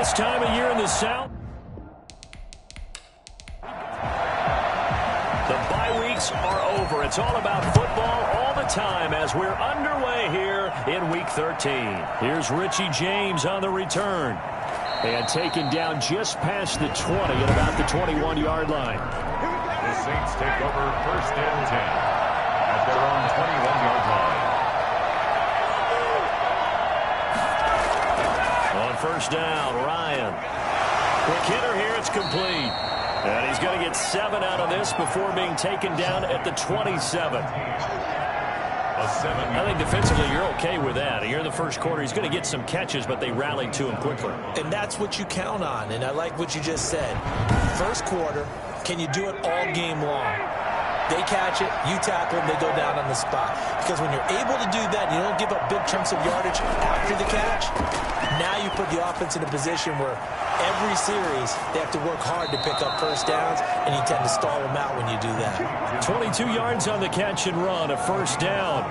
This time of year in the South, the bye weeks are over. It's all about football all the time as we're underway here in Week 13. Here's Richie James on the return. And taken down just past the 20 at about the 21-yard line. The Saints take over 1st and 10 at their own 21-yard line. On 1st down, Ryan. Quick hitter here, it's complete. And he's going to get 7 out of this before being taken down at the 27. I think defensively you're okay with that. Here in the first quarter, he's going to get some catches, but they rallied to him quickly. And that's what you count on, and I like what you just said. First quarter, can you do it all game long? They catch it, you tackle them, they go down on the spot. Because when you're able to do that, you don't give up big chunks of yardage after the catch, now you put the offense in a position where every series they have to work hard to pick up first downs, and you tend to stall them out when you do that. 22 yards on the catch and run, a 1st down.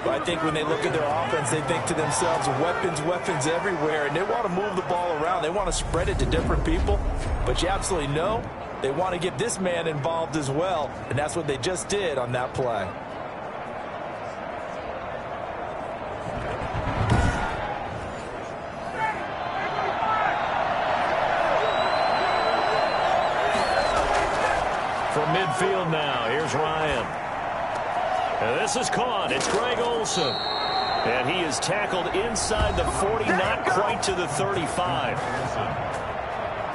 But I think when they look at their offense, they think to themselves, weapons everywhere, and they want to move the ball around. They want to spread it to different people, but you absolutely know they want to get this man involved as well, and that's what they just did on that play. From midfield now, here's Ryan. And this is caught. It's Greg Olsen. And he is tackled inside the 40, not quite to the 35.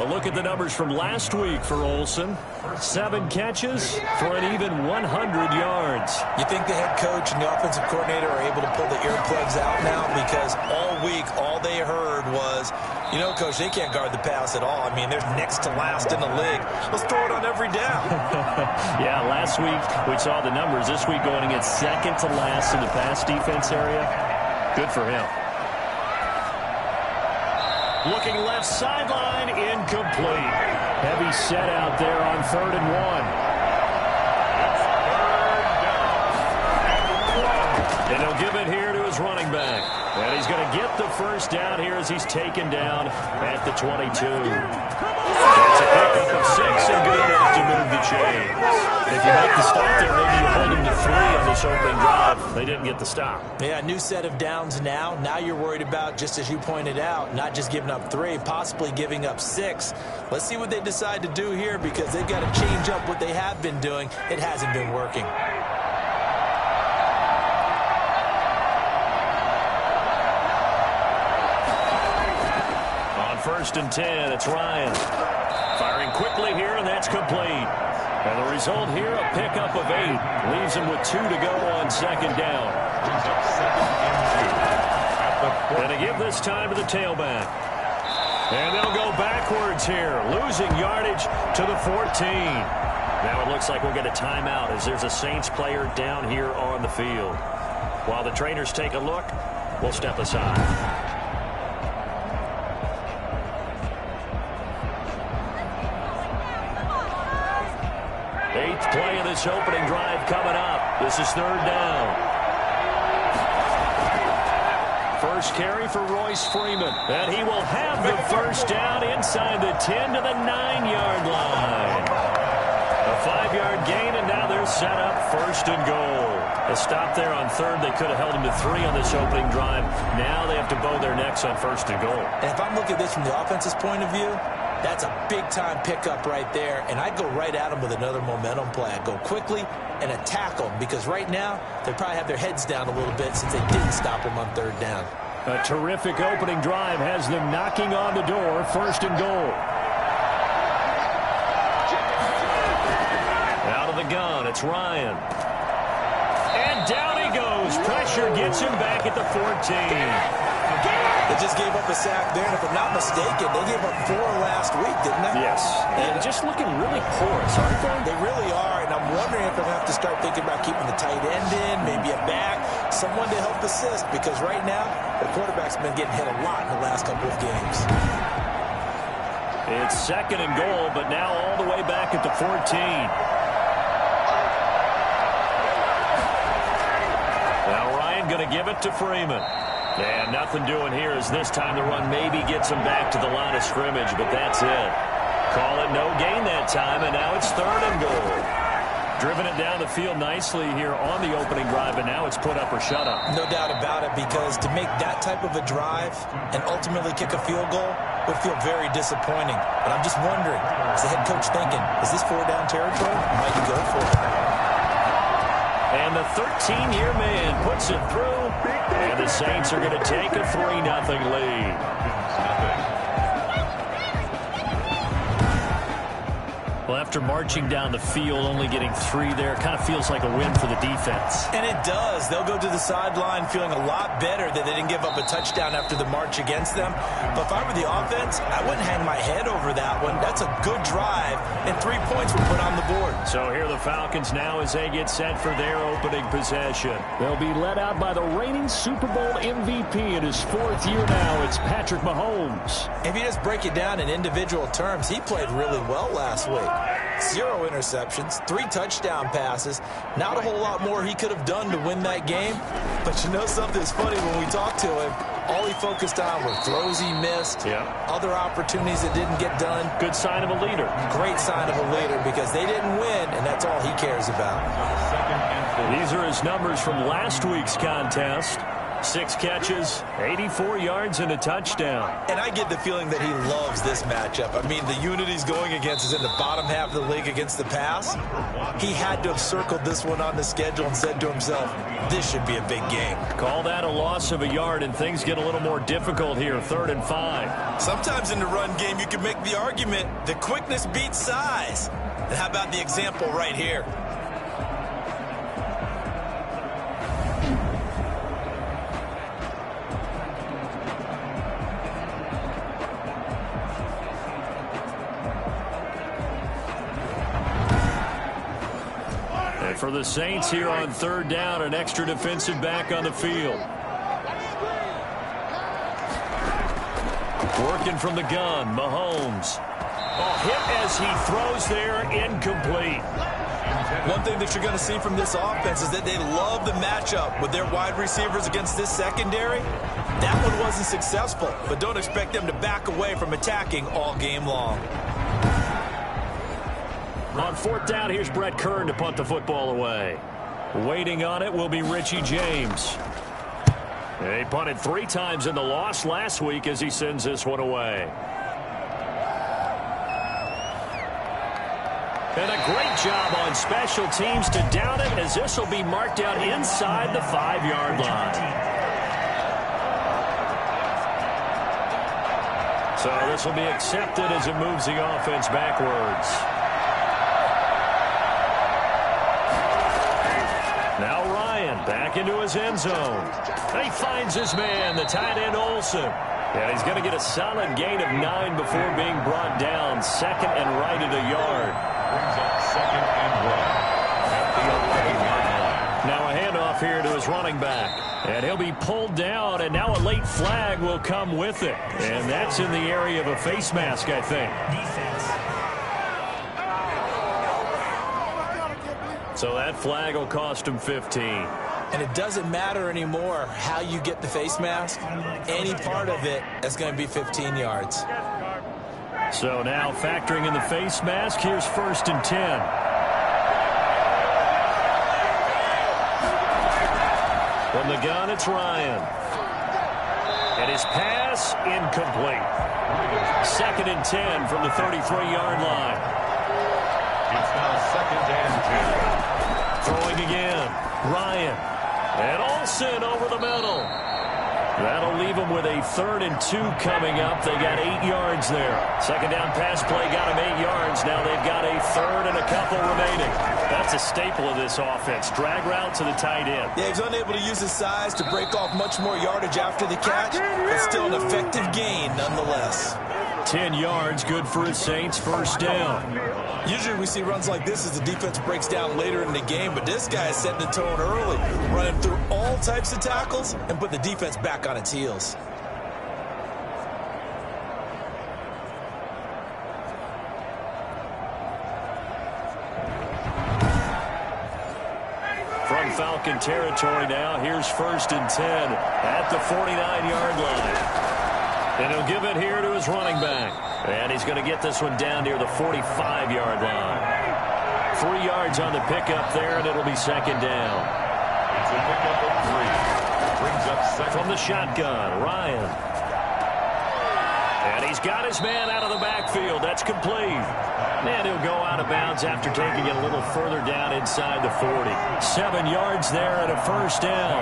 A look at the numbers from last week for Olsen. 7 catches for an even 100 yards. You think the head coach and the offensive coordinator are able to pull the earplugs out now? Because all week, all they heard was, you know, Coach, they can't guard the pass at all. I mean, they're next to last in the league. Let's throw it on every down. Yeah, last week we saw the numbers. This week going against second to last in the pass defense area. Good for him. Looking left sideline, incomplete. Heavy set out there on 3rd and 1. And he'll give it here to his running back. And he's going to get the 1st down here as he's taken down at the 22. It's a pickup of 6 and good enough to move the chains. If you make the stop there, maybe you hold him to 3 on this opening drive. They didn't get the stop. Yeah, new set of downs now. Now you're worried about, just as you pointed out, not just giving up 3, possibly giving up 6. Let's see what they decide to do here, because they've got to change up what they have been doing. It hasn't been working. On 1st and 10, it's Ryan. Firing quickly here, and that's complete. And the result here, a pickup of 8. Leaves him with 2 to go on 2nd down. And to give this time to the tailback. And they'll go backwards here, losing yardage to the 14. Now it looks like we'll get a timeout as there's a Saints player down here on the field. While the trainers take a look, we'll step aside. 8th play of this opening drive coming up. This is 3rd down. First carry for Royce Freeman. And he will have the 1st down inside the 10 to the 9-yard line. A 5-yard gain, and now they're set up 1st and goal. A stop there on 3rd. They could have held him to 3 on this opening drive. Now they have to bow their necks on 1st and goal. And if I'm looking at this from the offense's point of view, that's a big-time pickup right there, and I'd go right at them with another momentum play. I'd go quickly and attack them, because right now they probably have their heads down a little bit since they didn't stop them on 3rd down. A terrific opening drive has them knocking on the door, 1st and goal. Out of the gun, it's Ryan. And down he goes. Pressure gets him back at the 14. They just gave up a sack there, and if I'm not mistaken, they gave up 4 last week, didn't they? Yes. And just looking really porous, aren't they? They really are, and I'm wondering if they'll have to start thinking about keeping the tight end in, maybe a back, someone to help assist, because right now, the quarterback's been getting hit a lot in the last couple of games. It's 2nd and goal, but now all the way back at the 14. Now Ryan going to give it to Freeman. And nothing doing here as this time the run maybe gets him back to the line of scrimmage, but that's it. Call it no gain that time, and now it's 3rd and goal. Driven it down the field nicely here on the opening drive, and now it's put up or shut up. No doubt about it, because to make that type of a drive and ultimately kick a field goal would feel very disappointing. But I'm just wondering, is the head coach thinking, is this 4-down territory? Might he go for it? And the 13-year man puts it through, and the Saints are going to take a 3-0 lead. Well, after marching down the field, only getting 3 there, kind of feels like a win for the defense. And it does. They'll go to the sideline feeling a lot better that they didn't give up a touchdown after the march against them. But if I were the offense, I wouldn't hang my head over that one. That's a good drive, and 3 points were put on the board. So here are the Falcons now as they get set for their opening possession. They'll be led out by the reigning Super Bowl MVP in his 4th year now. It's Patrick Mahomes. If you just break it down in individual terms, he played really well last week. 0 interceptions, 3 touchdown passes. Not a whole lot more he could have done to win that game. But you know something's funny, when we talked to him, all he focused on were throws he missed, other opportunities that didn't get done. Good sign of a leader. Great sign of a leader, because they didn't win, and that's all he cares about. These are his numbers from last week's contest. 6 catches, 84 yards, and a touchdown. And I get the feeling that he loves this matchup. I mean, the unit he's going against is in the bottom half of the league against the pass. He had to have circled this one on the schedule and said to himself, this should be a big game. Call that a loss of a yard, and things get a little more difficult here, 3rd and 5. Sometimes in the run game, you can make the argument that quickness beats size. And how about the example right here? For the Saints here on 3rd down, an extra defensive back on the field. Working from the gun, Mahomes. Hit as he throws there, incomplete. One thing that you're going to see from this offense is that they love the matchup with their wide receivers against this secondary. That one wasn't successful, but don't expect them to back away from attacking all game long. On 4th down, here's Brett Kern to punt the football away. Waiting on it will be Richie James. They punted 3 times in the loss last week as he sends this one away. And a great job on special teams to down it, as this will be marked out inside the 5-yard line. So this will be accepted as it moves the offense backwards. Now Ryan back into his end zone. And he finds his man, the tight end Olsen. And he's going to get a solid gain of 9 before being brought down. 2nd and right at a yard. Brings up 2nd and 1 at the 11-yard line. Now a handoff here to his running back. And he'll be pulled down, and now a late flag will come with it. And that's in the area of a face mask, I think. So that flag will cost him 15. And it doesn't matter anymore how you get the face mask. Any part of it is going to be 15 yards. So now factoring in the face mask, here's 1st and 10. From the gun, it's Ryan. And his pass, incomplete. 2nd and 10 from the 33-yard line. It's now 2nd and 10. Throwing again, Ryan. And Olsen over the middle. That'll leave them with a 3rd and 2 coming up. They got 8 yards there. 2nd down pass play got them 8 yards. Now they've got a 3rd and a couple remaining. That's a staple of this offense. Drag route to the tight end. Yeah, he's unable to use his size to break off much more yardage after the catch, but still an effective gain nonetheless. 10 yards, good for his Saints, 1st down. Usually we see runs like this as the defense breaks down later in the game, but this guy is setting the tone early, running through all types of tackles and put the defense back on its heels. Falcon territory now. Here's 1st and 10 at the 49-yard line. And he'll give it here to his running back. And he's going to get this one down near the 45-yard line. 3 yards on the pickup there, and it'll be 2nd down. It's a pickup of 3. Brings up 2nd. From the shotgun, Ryan. And he's got his man out of the backfield. That's complete. And he'll go out of bounds after taking it a little further down inside the 40. 7 yards there and a 1st down.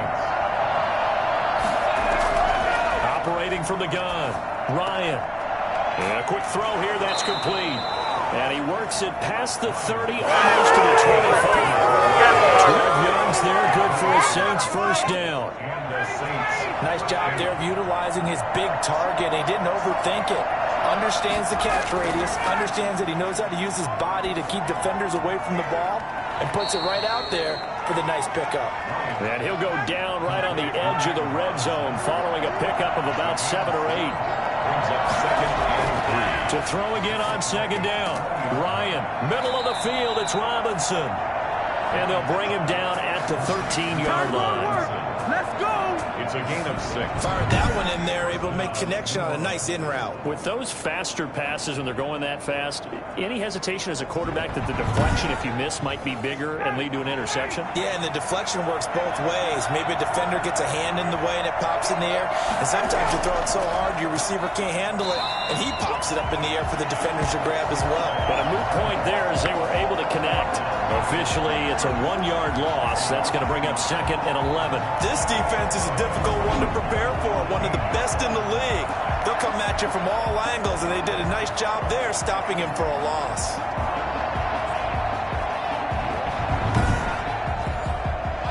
Operating from the gun, Ryan. And a quick throw here, that's complete. And he works it past the 30, almost to the 25. 12 yards there, good for a Saints 1st down. And the Saints. Nice job there of utilizing his big target. He didn't overthink it. Understands the catch radius, understands that he knows how to use his body to keep defenders away from the ball, and puts it right out there for the nice pickup. And he'll go down right on the edge of the red zone following a pickup of about 7 or 8. Brings up 2nd and 3. To throw again on 2nd down. Ryan, middle of the field, it's Robinson. And they'll bring him down at the 13-yard line. Let's go! It's a gain of 6. Fired that one in there, able to make connection on a nice in route. With those faster passes when they're going that fast, any hesitation as a quarterback that the deflection, if you miss, might be bigger and lead to an interception? Yeah, and the deflection works both ways. Maybe a defender gets a hand in the way and it pops in the air. And sometimes you throw it so hard your receiver can't handle it, and he pops it up in the air for the defenders to grab as well. But a moot point there as they were able to connect. Officially, it's a 1-yard loss. That's going to bring up 2nd and 11. This defense is a difficult one to prepare for, one of the best in the league. They'll come at you from all angles, and they did a nice job there stopping him for a loss.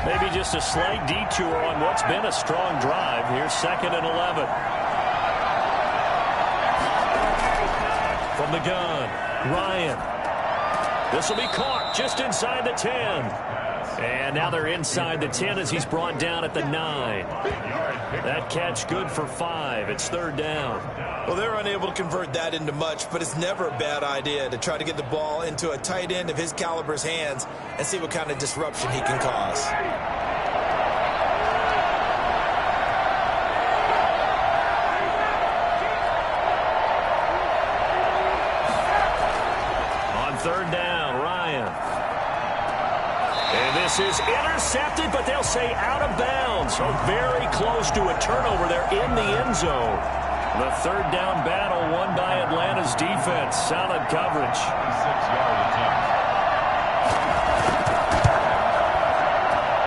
Maybe just a slight detour on what's been a strong drive. Here's 2nd and 11. From the gun, Ryan. This will be caught just inside the 10. And now they're inside the 10 as he's brought down at the 9. That catch good for 5. It's 3rd down. Well, they're unable to convert that into much, but it's never a bad idea to try to get the ball into a tight end of his caliber's hands and see what kind of disruption he can cause. On 3rd down, Ryan. And this is intercepted, but they'll say out of bounds. So very close to a turnover there in the end zone. The 3rd down battle won by Atlanta's defense. Solid coverage. 6-yard attempt.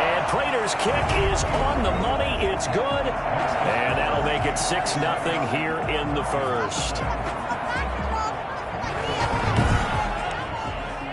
And Prater's kick is on the money. It's good. And that'll make it 6-0 here in the 1st.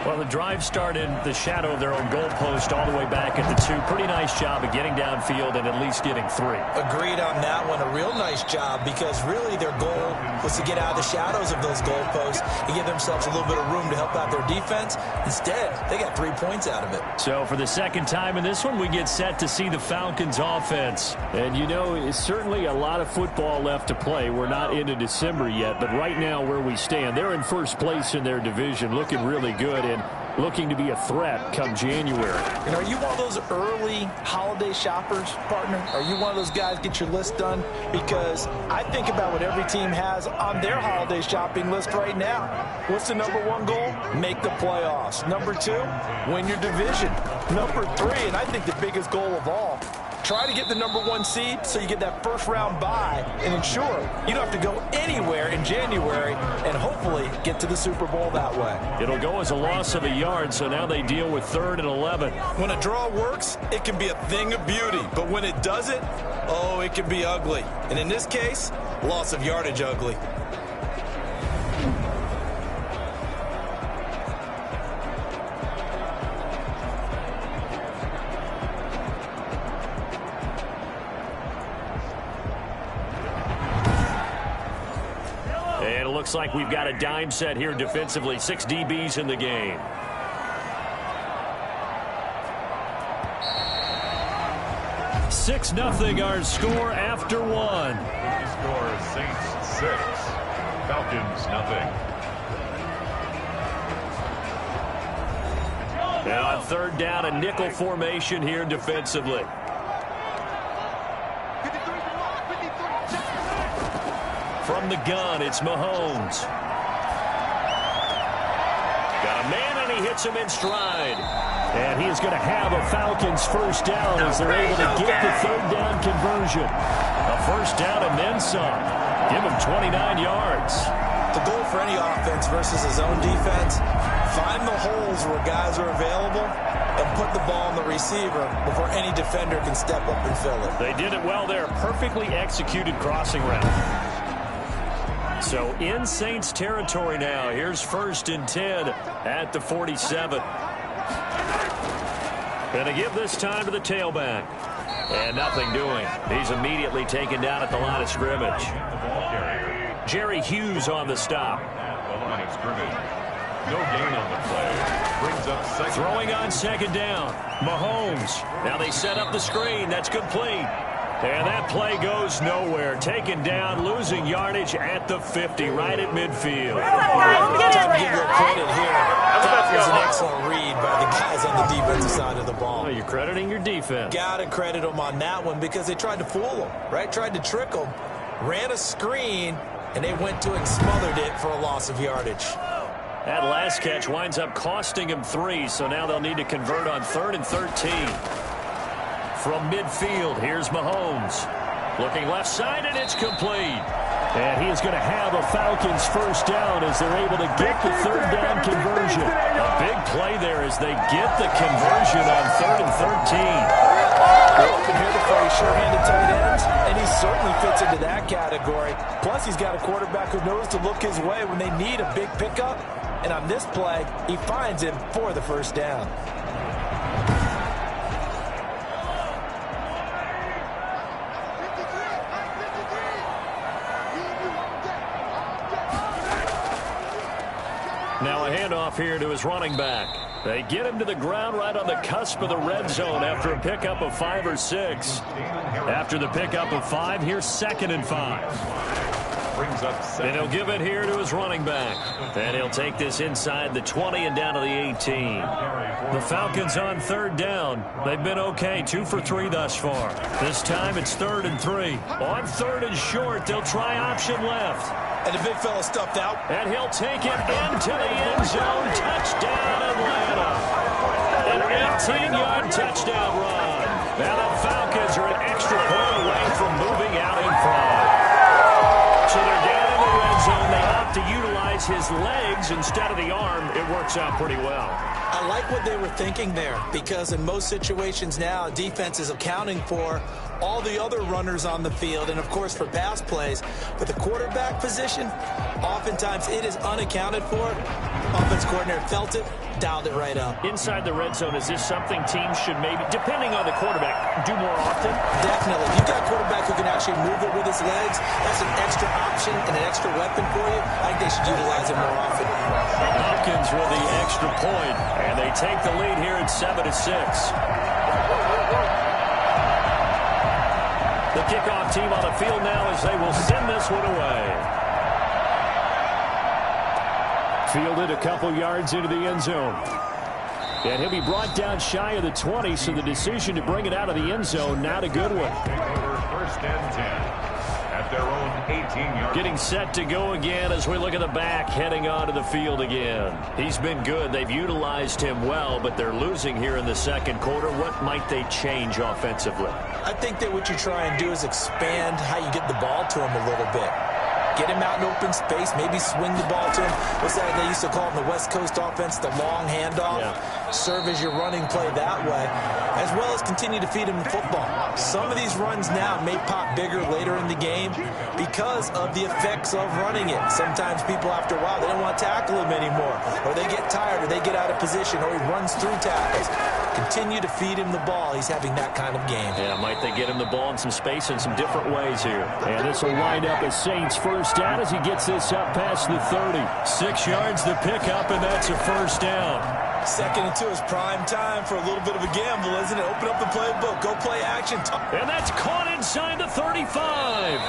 Well, the drive started the shadow of their own goalpost all the way back at the 2. Pretty nice job of getting downfield and at least getting 3. Agreed on that one. A real nice job because really their goal was to get out of the shadows of those goalposts and give themselves a little bit of room to help out their defense. Instead, they got 3 points out of it. So for the 2nd time in this one, we get set to see the Falcons offense. And you know, it's certainly a lot of football left to play. We're not into December yet, but right now where we stand, they're in 1st place in their division, looking really good and looking to be a threat come January. And are you one of those early holiday shoppers, partner? Are you one of those guys get your list done? Because I think about what every team has on their holiday shopping list right now. What's the number 1 goal? Make the playoffs. Number 2, win your division. Number 3, and I think the biggest goal of all, try to get the number 1 seed so you get that 1st round bye and ensure you don't have to go anywhere in January and hopefully get to the Super Bowl that way. It'll go as a loss of a yard, so now they deal with 3rd and 11. When a draw works, it can be a thing of beauty, but when it doesn't, oh, it can be ugly. And in this case, loss of yardage ugly. Looks like we've got a dime set here defensively. 6 DBs in the game. Six nothing our score after 1. Score Saints 6, Falcons nothing. And on third down, a nickel formation here defensively. From the gun, it's Mahomes. Got a man, and he hits him in stride. And he is going to have a Falcons first down as they're able to get the third down conversion. A first down and then some. Give him 29 yards. The goal for any offense versus his own defense, find the holes where guys are available and put the ball on the receiver before any defender can step up and fill it. They did it well there. Perfectly executed crossing route. So in Saints territory now. Here's 1st and 10 at the 47. Going to give this time to the tailback. And nothing doing. He's immediately taken down at the line of scrimmage. Jerry Hughes on the stop. The line of scrimmage. No gain on the play. Brings up second. Throwing on second down. Mahomes. Now they set up the screen. That's complete. And that play goes nowhere. Taken down, losing yardage at the 50, right at midfield. Time to give you credit here. That was an excellent read by the guys on the defensive side of the ball. Oh, you're crediting your defense. Got to credit them on that one because they tried to fool them, right? Tried to trick them. Ran a screen, and they went to and smothered it for a loss of yardage. That last catch winds up costing him 3, so now they'll need to convert on 3rd and 13. From midfield, here's Mahomes. Looking left side, and it's complete. And he is going to have a Falcons first down as they're able to get the third down conversion. A big play there as they get the conversion on 3rd and 13. We're looking here to play sure-handed tight ends, and he certainly fits into that category. Plus, he's got a quarterback who knows to look his way when they need a big pickup. And on this play, he finds him for the first down. Now a handoff here to his running back. They get him to the ground right on the cusp of the red zone after a pickup of 5 or 6. After the pickup of 5, here's 2nd and 5. Brings up second. And he'll give it here to his running back. And he'll take this inside the 20 and down to the 18. The Falcons on 3rd down. They've been okay, 2 for 3 thus far. This time it's 3rd and 3. On 3rd and short, they'll try option left. And the big fella stuffed out. And he'll take it into the end zone. Touchdown, Atlanta. An 18-yard touchdown run. Now the Falcons are an extra point away from moving out in front. So they're down in the red zone. They opt to utilize his legs instead of the arm. It works out pretty well. I like what they were thinking there because in most situations now, defense is accounting for all the other runners on the field and, of course, for pass plays. But the quarterback position, oftentimes it is unaccounted for. Offense coordinator felt it, dialed it right up. Inside the red zone, is this something teams should maybe, depending on the quarterback, do more often? Definitely. You've got a quarterback who can actually move it with his legs. That's an extra option and an extra weapon for you. I think they should utilize it more often. Hopkins with the extra point, and they take the lead here at 7-6. The kickoff team on the field now as they will send this one away. Fielded a couple yards into the end zone. And he'll be brought down shy of the 20, so the decision to bring it out of the end zone, not a good one. 1st and 10. At their own 18-yard. Getting set to go again as we look at the back, heading onto the field again. He's been good. They've utilized him well, but they're losing here in the second quarter. What might they change offensively? I think that what you try and do is expand how you get the ball to him a little bit. Get him out in open space, maybe swing the ball to him. What's that they used to call in the West Coast offense, the long handoff? Yeah. Serve as your running play that way, as well as continue to feed him the football. Some of these runs now may pop bigger later in the game because of the effects of running it. Sometimes people, after a while, they don't want to tackle him anymore, or they get tired, or they get out of position, or he runs through tackles. Continue to feed him the ball. He's having that kind of game. Yeah, might they get him the ball in some space in some different ways here. And this will wind up as Saints first down as he gets this up past the 30. 6 yards the pickup, and that's a first down. 2nd and 2 is prime time for a little bit of a gamble, isn't it? Open up the playbook. Go play action. And that's caught inside the 35.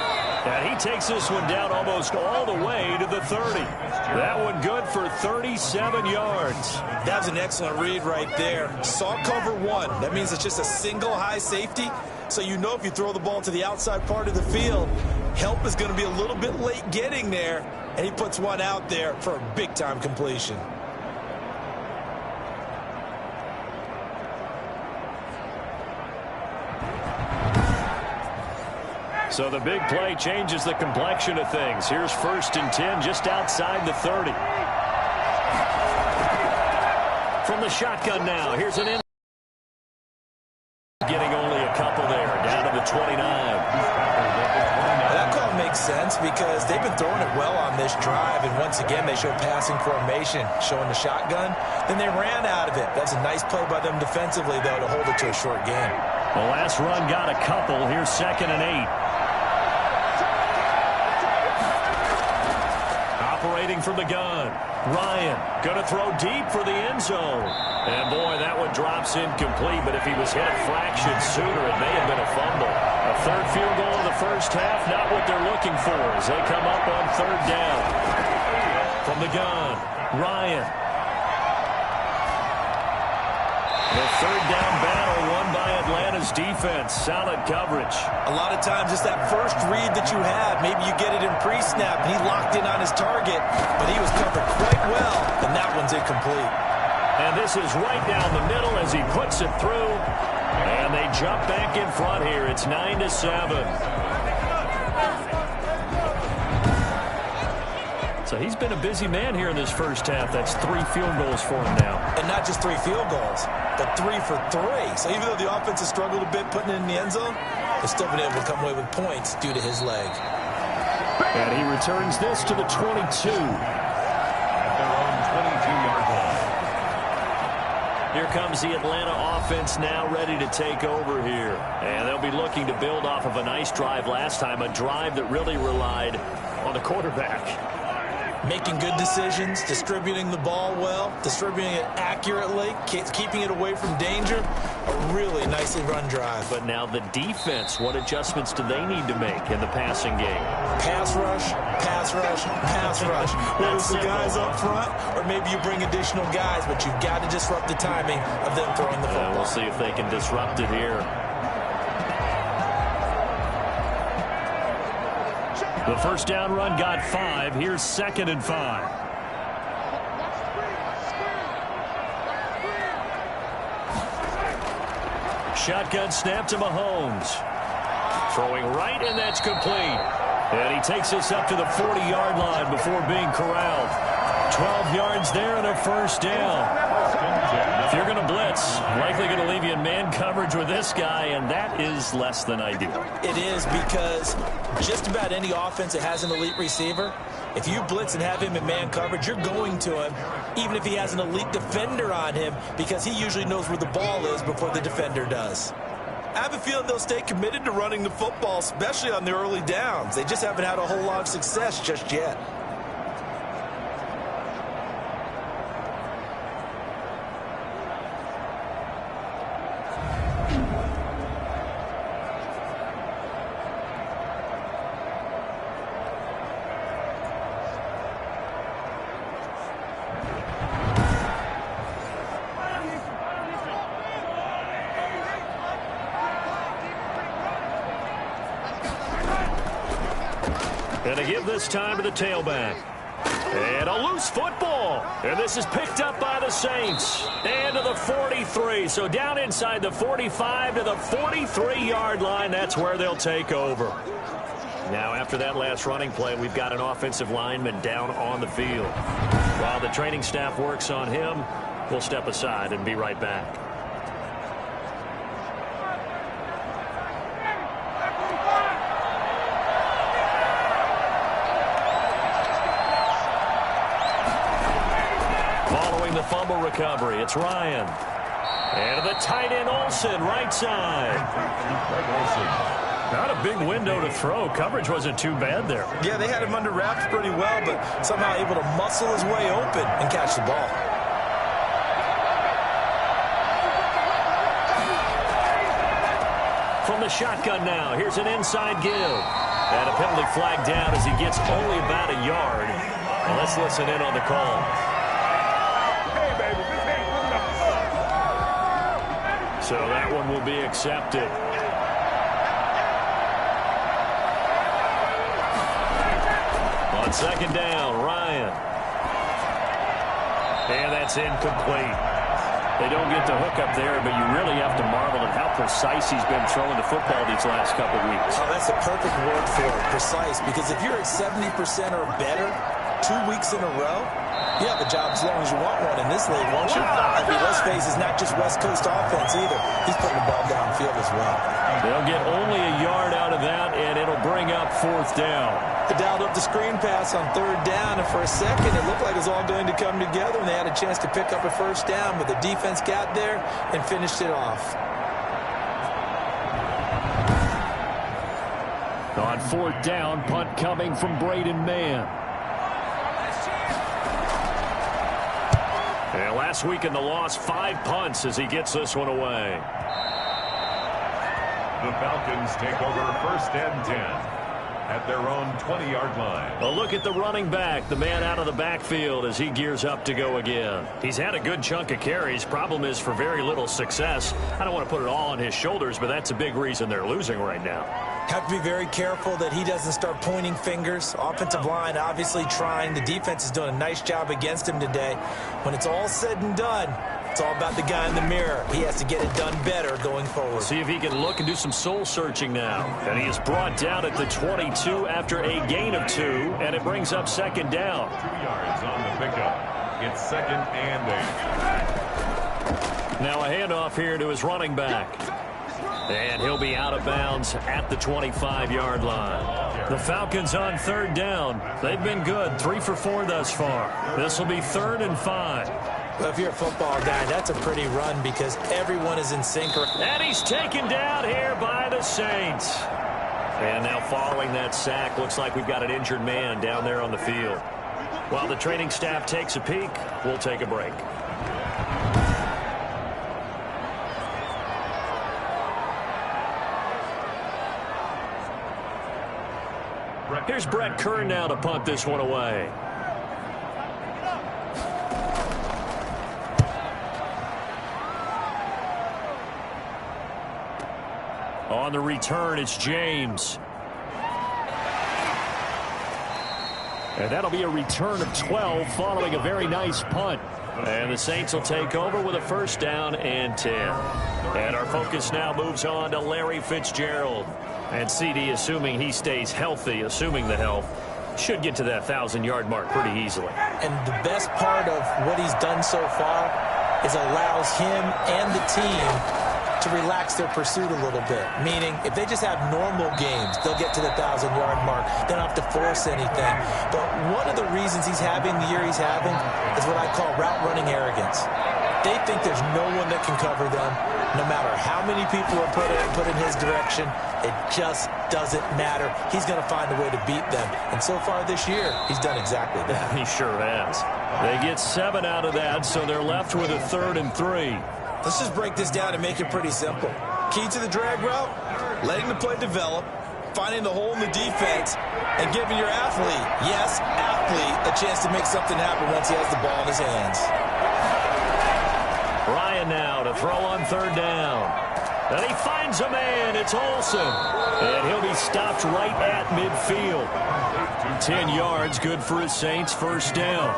And he takes this one down almost all the way to the 30. That one good for 37 yards. That was an excellent read right there. Saw cover one. That means it's just a single high safety. So you know if you throw the ball to the outside part of the field, help is going to be a little bit late getting there. And he puts one out there for a big-time completion. So the big play changes the complexion of things. Here's 1st and 10 just outside the 30. From the shotgun now, here's an in. Getting only a couple there, down to the 29. That call makes sense because they've been throwing it well on this drive, and once again they show passing formation, showing the shotgun. Then they ran out of it. That's a nice play by them defensively, though, to hold it to a short game. The last run got a couple. Here's 2nd and 8. Operating from the gun. Ryan going to throw deep for the end zone. And, boy, that one drops incomplete, but if he was hit a fraction sooner, it may have been a fumble. A 3rd field goal in the first half, not what they're looking for as they come up on 3rd down. From the gun, Ryan. The 3rd down battle won by Atlanta's defense. Solid coverage. A lot of times it's that first read that you have. Maybe you get it in pre-snap, and he locked in on his target, but he was covered quite well, and that one's incomplete. And this is right down the middle as he puts it through. And they jump back in front here. It's 9-7. So he's been a busy man here in this first half. That's 3 field goals for him now. And not just 3 field goals, but 3 for 3. So even though the offense has struggled a bit putting it in the end zone, they've still been able to come away with points due to his leg. And he returns this to the 22. At their own 22-yard line. Here comes the Atlanta offense now ready to take over here. And they'll be looking to build off of a nice drive last time, a drive that really relied on the quarterback. Making good decisions, distributing the ball well, distributing it accurately, keeping it away from danger. A really nicely run drive. But now the defense, what adjustments do they need to make in the passing game? Pass rush, pass rush, pass rush. Whether it's the guys up front or maybe you bring additional guys, but you've got to disrupt the timing of them throwing the football. We'll see if they can disrupt it here. The first down run got 5. Here's 2nd and 5. Shotgun snap to Mahomes. Throwing right, and that's complete. And he takes this up to the 40-yard line before being corralled. 12 yards there and a first down. If you're going to blitz, likely going to leave you in man coverage with this guy, and that is less than ideal. It is because just about any offense that has an elite receiver, if you blitz and have him in man coverage, you're going to him, even if he has an elite defender on him, because he usually knows where the ball is before the defender does. I have a feeling they'll stay committed to running the football, especially on the early downs. They just haven't had a whole lot of success just yet. And they give this time to the tailback. And a loose football. And this is picked up by the Saints. And to the 43. So down inside the 45 to the 43-yard line. That's where they'll take over. Now, after that last running play, we've got an offensive lineman down on the field. While the training staff works on him, we'll step aside and be right back. The fumble recovery. It's Ryan. And the tight end Olsen, right side. Not a big window to throw. Coverage wasn't too bad there. Yeah, they had him under wraps pretty well, but somehow able to muscle his way open and catch the ball. From the shotgun now, here's an inside give. And a penalty flag down as he gets only about a yard. Well, let's listen in on the call. So that one will be accepted. On second down, Ryan. And that's incomplete. They don't get the hook up there, but you really have to marvel at how precise he's been throwing the football these last couple weeks. Oh, that's a perfect word for it, precise, because if you're at 70% or better 2 weeks in a row, you have a job as long as you want one in this league, won't you? I mean, let's face it, it's not just West Coast offense either. He's putting the ball downfield as well. They'll get only a yard out of that, and it'll bring up fourth down. They dialed up the screen pass on third down, and for a second it looked like it was all going to come together, and they had a chance to pick up a first down, but the defense got there and finished it off. On fourth down, punt coming from Braden Mann. And last week in the loss, 5 punts as he gets this one away. The Falcons take over first and 10 at their own 20-yard line. A look at the running back, the man out of the backfield as he gears up to go again. He's had a good chunk of carries. Problem is for very little success. I don't want to put it all on his shoulders, but that's a big reason they're losing right now. Have to be very careful that he doesn't start pointing fingers. Offensive line obviously trying. The defense is doing a nice job against him today. When it's all said and done, it's all about the guy in the mirror. He has to get it done better going forward. See if he can look and do some soul searching now. And he is brought down at the 22 after a gain of 2, and it brings up second down. 2 yards on the pickup. It's second and 8. Now a handoff here to his running back. And he'll be out of bounds at the 25-yard line. The Falcons on third down. They've been good, 3 for 4 thus far. This will be 3rd and 5. Well, if you're a football guy, that's a pretty run because everyone is in sync. And he's taken down here by the Saints. And now following that sack, looks like we've got an injured man down there on the field. While the training staff takes a peek, we'll take a break. Here's Brett Kern now to punt this one away. On the return, it's James. And that'll be a return of 12 following a very nice punt. And the Saints will take over with a first down and 10. And our focus now moves on to Larry Fitzgerald. And CD, assuming he stays healthy, assuming the health, should get to that 1,000-yard mark pretty easily. And the best part of what he's done so far is allows him and the team to relax their pursuit a little bit. Meaning, if they just have normal games, they'll get to the 1,000-yard mark. They don't have to force anything. But one of the reasons he's having the year he's having is what I call route running arrogance. They think there's no one that can cover them. No matter how many people are put in his direction, it just doesn't matter. He's going to find a way to beat them. And so far this year, he's done exactly that. He sure has. They get 7 out of that, so they're left with a 3rd and 3. Let's just break this down and make it pretty simple. Key to the drag route, letting the play develop, finding the hole in the defense, and giving your athlete, yes, athlete, a chance to make something happen once he has the ball in his hands. Ryan now to throw on third down. And he finds a man. It's Olsen. And he'll be stopped right at midfield. 10 yards, good for his Saints. First down.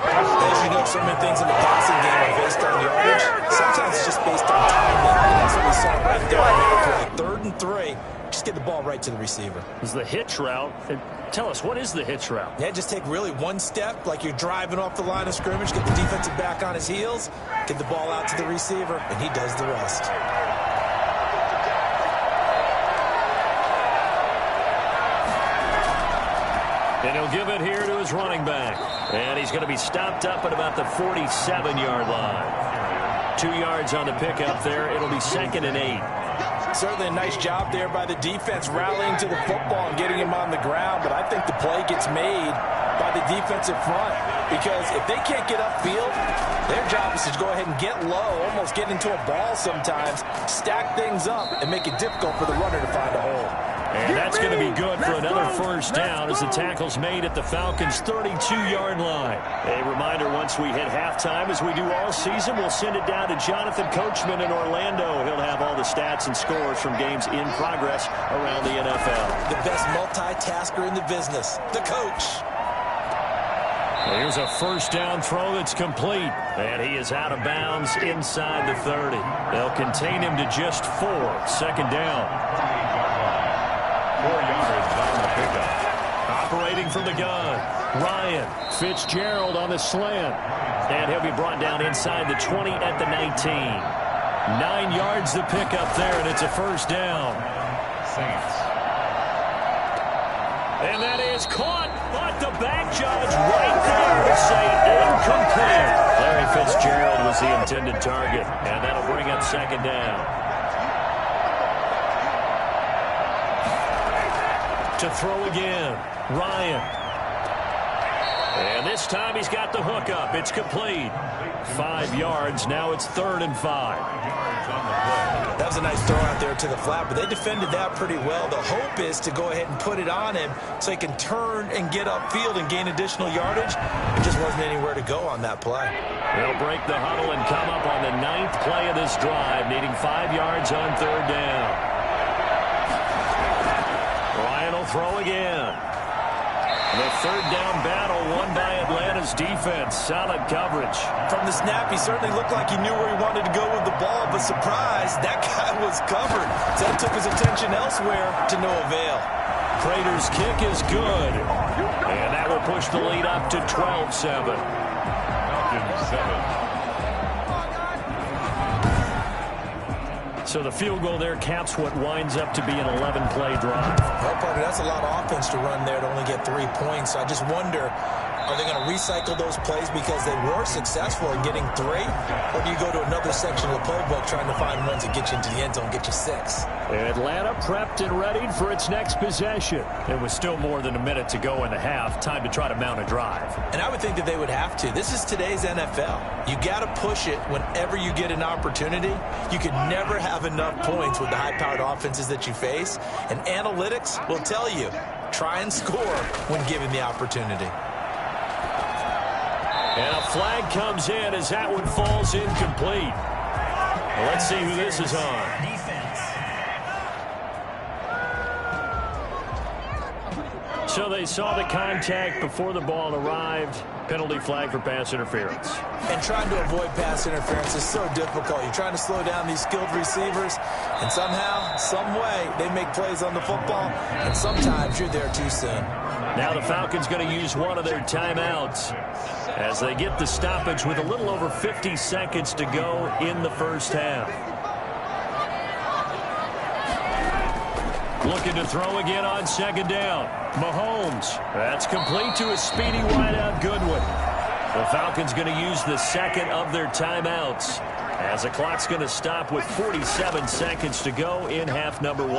As you know, so many things in the passing game are based on yardage. Sometimes it's just based on timing. That's what we saw right there on the play. 3rd and 3. Just get the ball right to the receiver. Is the hitch route. Tell us, what is the hitch route? Yeah, just take really one step, like you're driving off the line of scrimmage, get the defensive back on his heels, get the ball out to the receiver, and he does the rest. And he'll give it here to his running back. And he's going to be stopped up at about the 47-yard line. 2 yards on the pickup there. It'll be 2nd and 8. Certainly a nice job there by the defense rallying to the football and getting him on the ground, but I think the play gets made by the defensive front because if they can't get upfield, their job is to go ahead and get low, almost get into a ball sometimes, stack things up, and make it difficult for the runner to find a hole. And that's going to be good for another first down as the tackle's made at the Falcons' 32-yard line. A reminder, once we hit halftime, as we do all season, we'll send it down to Jonathan Coachman in Orlando. He'll have all the stats and scores from games in progress around the NFL. The best multitasker in the business, the coach. Here's a first down throw that's complete. And he is out of bounds inside the 30. They'll contain him to just 4. Second down. 4 yards on the pickup. Operating from the gun, Ryan Fitzgerald on the slant. And he'll be brought down inside the 20 at the 19. 9 yards the pickup there, and it's a first down. Saints. And that is caught, but the back judge right there to say incomplete. Larry Fitzgerald was the intended target, and that'll bring up second down. To throw again, Ryan. And this time he's got the hook up. It's complete. 5 yards. Now it's 3rd and 5. That was a nice throw out there to the flat, but they defended that pretty well. The hope is to go ahead and put it on him so he can turn and get upfield and gain additional yardage. It just wasn't anywhere to go on that play. They'll break the huddle and come up on the 9th play of this drive, needing 5 yards on 3rd down. Ryan will throw again. The 3rd down battle won by Atlanta's defense. Solid coverage. From the snap, he certainly looked like he knew where he wanted to go with the ball, but surprise, that guy was covered. So that took his attention elsewhere to no avail. Prater's kick is good. And that will push the lead up to 12-7. Falcons 7. So the field goal there caps what winds up to be an 11-play drive. Well, partner, that's a lot of offense to run there to only get 3 points. So I just wonder, are they going to recycle those plays because they were successful in getting 3? Or do you go to another section of the playbook trying to find ones that get you into the end zone, get you 6? Atlanta prepped and readied for its next possession. There was still more than a minute to go in the half. Time to try to mount a drive. And I would think that they would have to. This is today's NFL. You got to push it whenever you get an opportunity. You can never have enough points with the high-powered offenses that you face. And analytics will tell you, try and score when given the opportunity. And a flag comes in as that one falls incomplete. Well, let's see who this is on. So they saw the contact before the ball arrived. Penalty flag for pass interference. And trying to avoid pass interference is so difficult. You're trying to slow down these skilled receivers, and somehow, some way, they make plays on the football, and sometimes you're there too soon. Now the Falcons going to use one of their timeouts as they get the stoppage with a little over 50 seconds to go in the first half. Looking to throw again on second down. Mahomes. That's complete to a speedy wideout Goodwin. The Falcons going to use the second of their timeouts as the clock's going to stop with 47 seconds to go in half number 1.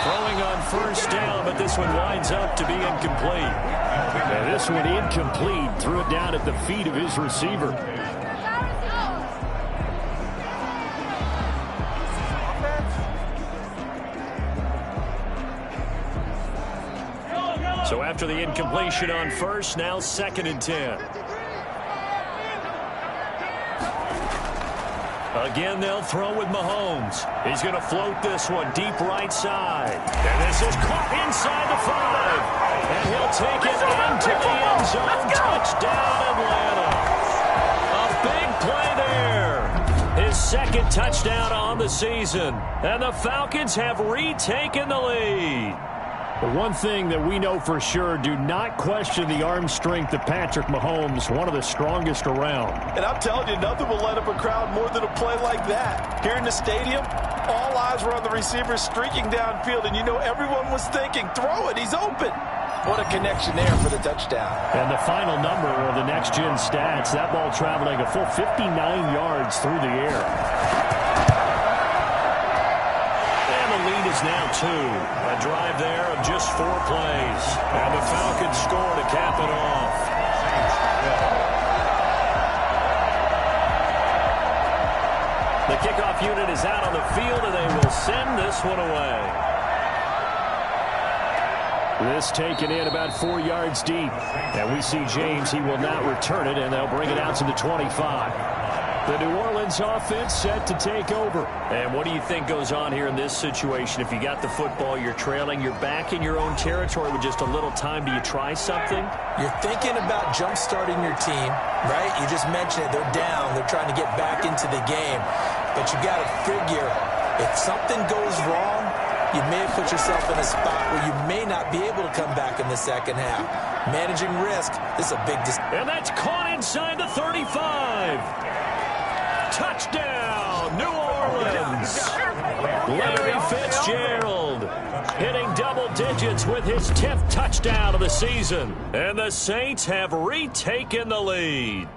Throwing on first down, but this one winds up to be incomplete. And this one incomplete. Threw it down at the feet of his receiver. So after the incompletion on first, now 2nd and 10. Again, they'll throw with Mahomes. He's going to float this one deep right side. And this is caught inside the 5. And he'll take it into the end zone. Touchdown, Atlanta. A big play there. His 2nd touchdown on the season. And the Falcons have retaken the lead. But one thing that we know for sure, do not question the arm strength of Patrick Mahomes, one of the strongest around. And I'm telling you, nothing will let up a crowd more than a play like that. Here in the stadium, all eyes were on the receiver streaking downfield, and you know everyone was thinking, throw it, he's open. What a connection there for the touchdown. And the final number of the next-gen stats, that ball traveling a full 59 yards through the air. Is now 2. A drive there of just 4 plays. And the Falcons score to cap it off. The kickoff unit is out on the field, and they will send this one away. This taken in about 4 yards deep. And we see James, he will not return it, and they'll bring it out to the 25. The New Orleans offense set to take over. And what do you think goes on here in this situation? If you got the football, you're trailing, you're back in your own territory with just a little time. Do you try something? You're thinking about jump-starting your team, right? You just mentioned it. They're down. They're trying to get back into the game. But you got to figure, if something goes wrong, you may have put yourself in a spot where you may not be able to come back in the second half. Managing risk, this is a big decision. And that's caught inside the 35. Touchdown, New Orleans. Larry Fitzgerald hitting double digits with his 10th touchdown of the season. And the Saints have retaken the lead.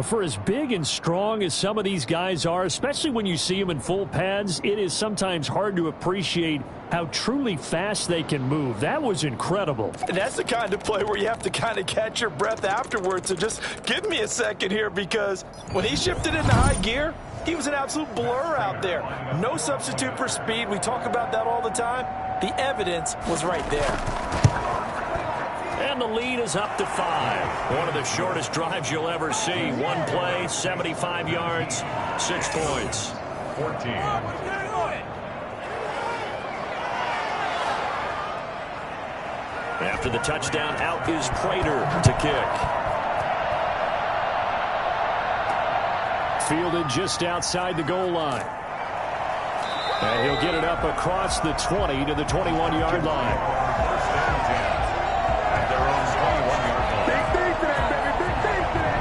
For as big and strong as some of these guys are, especially when you see them in full pads, it is sometimes hard to appreciate how truly fast they can move. That was incredible. And that's the kind of play where you have to kind of catch your breath afterwards. So just give me a second here, because when he shifted into high gear, he was an absolute blur out there. No substitute for speed. We talk about that all the time. The evidence was right there. And the lead is up to 5. One of the shortest drives you'll ever see. One play, 75 yards, 6 points. 14. After the touchdown, out is Prater to kick. Fielded just outside the goal line. And he'll get it up across the 20 to the 21-yard line. First and 10. At their own 21-yard line. Big things today, baby. Big things today.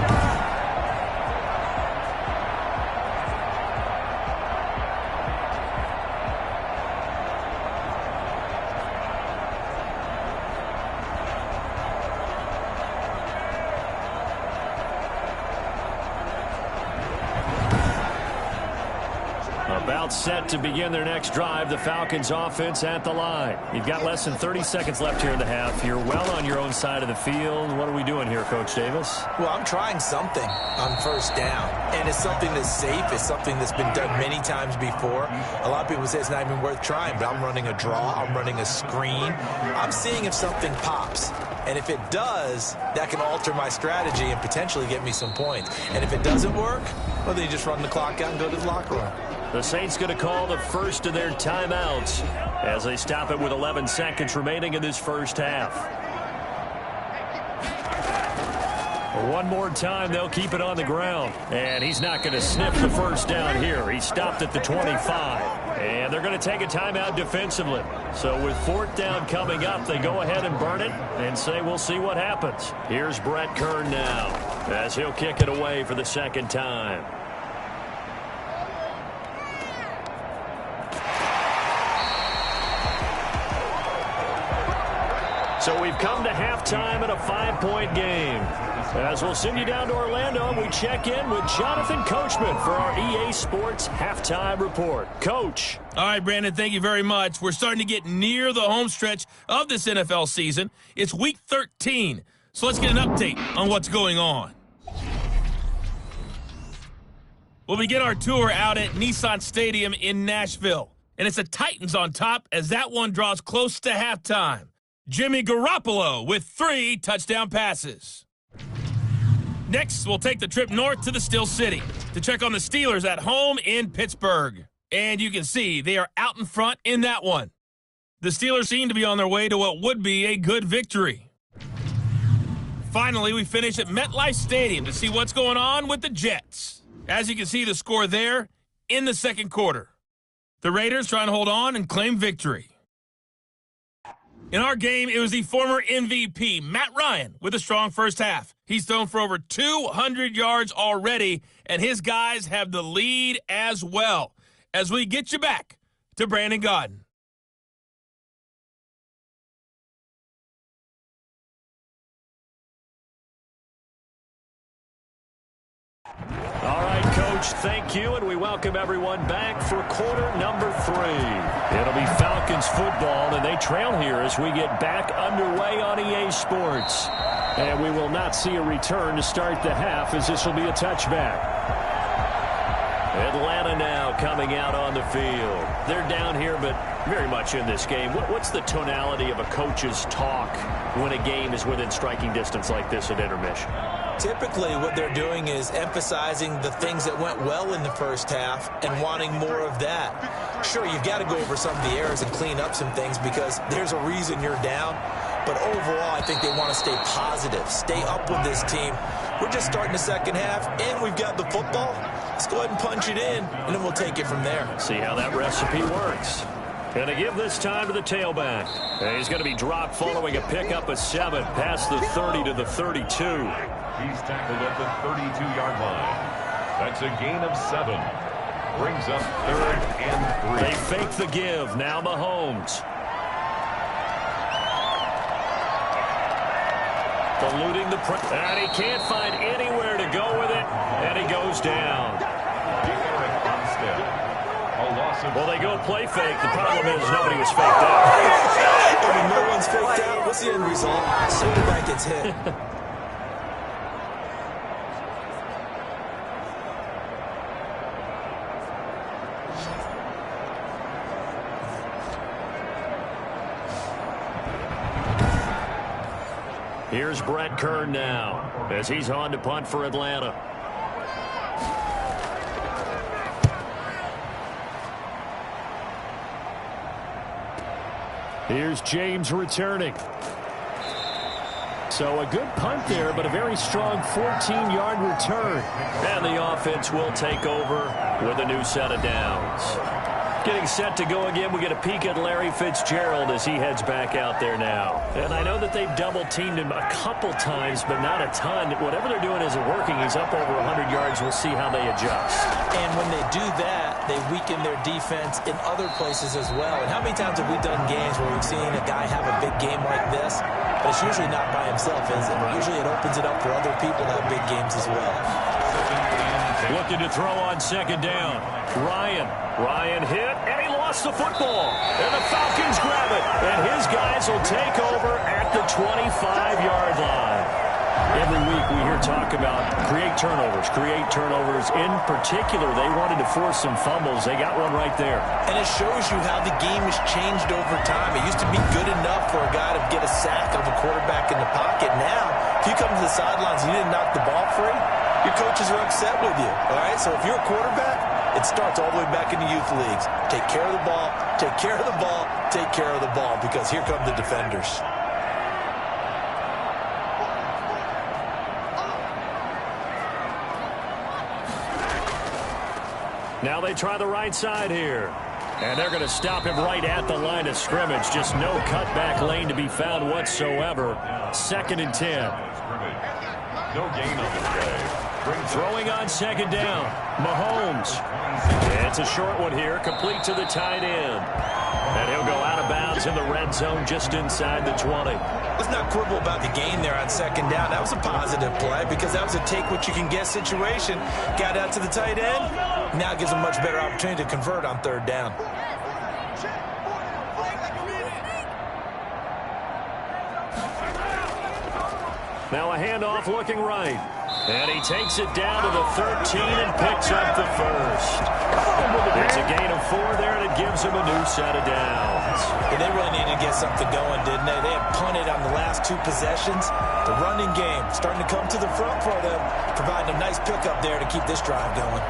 About set to begin their next drive. The Falcons offense at the line. You've got less than 30 seconds left here in the half. You're well on your own side of the field. What are we doing here, Coach Davis? Well, I'm trying something on first down, and it's something that's safe. It's something that's been done many times before. A lot of people say it's not even worth trying, but I'm running a draw. I'm running a screen. I'm seeing if something pops. And if it does, that can alter my strategy and potentially get me some points. And if it doesn't work, well, then you just run the clock out and go to the locker room. The Saints going to call the first of their timeouts as they stop it with 11 seconds remaining in this first half. One more time, they'll keep it on the ground. And he's not going to sniff the first down here. He stopped at the 25. And they're going to take a timeout defensively. So with fourth down coming up, they go ahead and burn it and say we'll see what happens. Here's Brett Kern now as he'll kick it away for the second time. So we've come to halftime in a 5-point game. As we'll send you down to Orlando, and we check in with Jonathan Coachman for our EA Sports Halftime Report. Coach. All right, Brandon, thank you very much. We're starting to get near the home stretch of this NFL season. It's Week 13, so let's get an update on what's going on. We'll begin our tour out at Nissan Stadium in Nashville. And it's the Titans on top as that one draws close to halftime. Jimmy Garoppolo with 3 touchdown passes. Next, we'll take the trip north to the Steel City to check on the Steelers at home in Pittsburgh. And you can see they are out in front in that one. The Steelers seem to be on their way to what would be a good victory. Finally, we finish at MetLife Stadium to see what's going on with the Jets. As you can see, the score there in the second quarter. The Raiders trying to hold on and claim victory. In our game, it was the former MVP, Matt Ryan, with a strong first half. He's thrown for over 200 yards already, and his guys have the lead as well. As we get you back to Brandon Gaudin. All right, Coach, thank you, and we welcome everyone back for quarter number 3. It'll be Falcons football, and they trail here as we get back underway on EA Sports. And we will not see a return to start the half, as this will be a touchback. Atlanta now coming out on the field. They're down here, but very much in this game. What's the tonality of a coach's talk when a game is within striking distance like this at intermission? Typically, what they're doing is emphasizing the things that went well in the first half and wanting more of that. Sure, you've got to go over some of the errors and clean up some things because there's a reason you're down. But overall, I think they want to stay positive, stay up with this team. We're just starting the second half, and we've got the football. Let's go ahead and punch it in, and then we'll take it from there. See how that recipe works. Going to give this time to the tailback. And he's going to be dropped following a pickup of 7 past the 30 to the 32. He's tackled at the 32-yard line. That's a gain of 7. Brings up 3rd and 3. They fake the give. Now Mahomes. Eluding the press. And he can't find anywhere to go with it. And he goes down. Well, they go play fake. The problem is nobody was faked out. I mean, no one's faked out. What's the end result? Quarterback gets hit. Here's Brett Kern now as he's on to punt for Atlanta. Here's James returning. So a good punt there, but a very strong 14-yard return. And the offense will take over with a new set of downs. Getting set to go again, we get a peek at Larry Fitzgerald as he heads back out there now. And I know that they've double-teamed him a couple times, but not a ton. Whatever they're doing isn't working. He's up over 100 yards. We'll see how they adjust. And when they do that, they weaken their defense in other places as well. And how many times have we done games where we've seen a guy have a big game like this? But it's usually not by himself, is it? Usually it opens it up for other people to have big games as well. Looking to throw on second down. Ryan hit, and he lost the football. And the Falcons grab it. And his guys will take over at the 25-yard line. Every week we hear talk about create turnovers. In particular, they wanted to force some fumbles. They got one right there. And it shows you how the game has changed over time. It used to be good enough for a guy to get a sack of a quarterback in the pocket. Now, if you come to the sidelines and you didn't knock the ball free, your coaches are upset with you. All right? So if you're a quarterback, it starts all the way back in the youth leagues. Take care of the ball, take care of the ball, take care of the ball, because here come the defenders. Now they try the right side here. And they're going to stop him right at the line of scrimmage. Just no cutback lane to be found whatsoever. 2nd and 10. No gain on the play. Throwing on second down. Mahomes. It's a short one here, complete to the tight end. And he'll go out of bounds in the red zone just inside the 20. Let's not quibble about the gain there on second down. That was a positive play because that was a take-what-you-can-get situation. Got out to the tight end. Now gives a much better opportunity to convert on 3rd down. Now a handoff looking right. And he takes it down to the 13 and picks up the first. It's a gain of 4 there, and it gives him a new set of downs. And they really needed to get something going, didn't they? They had punted on the last 2 possessions. The running game starting to come to the front for them, providing a nice pickup there to keep this drive going.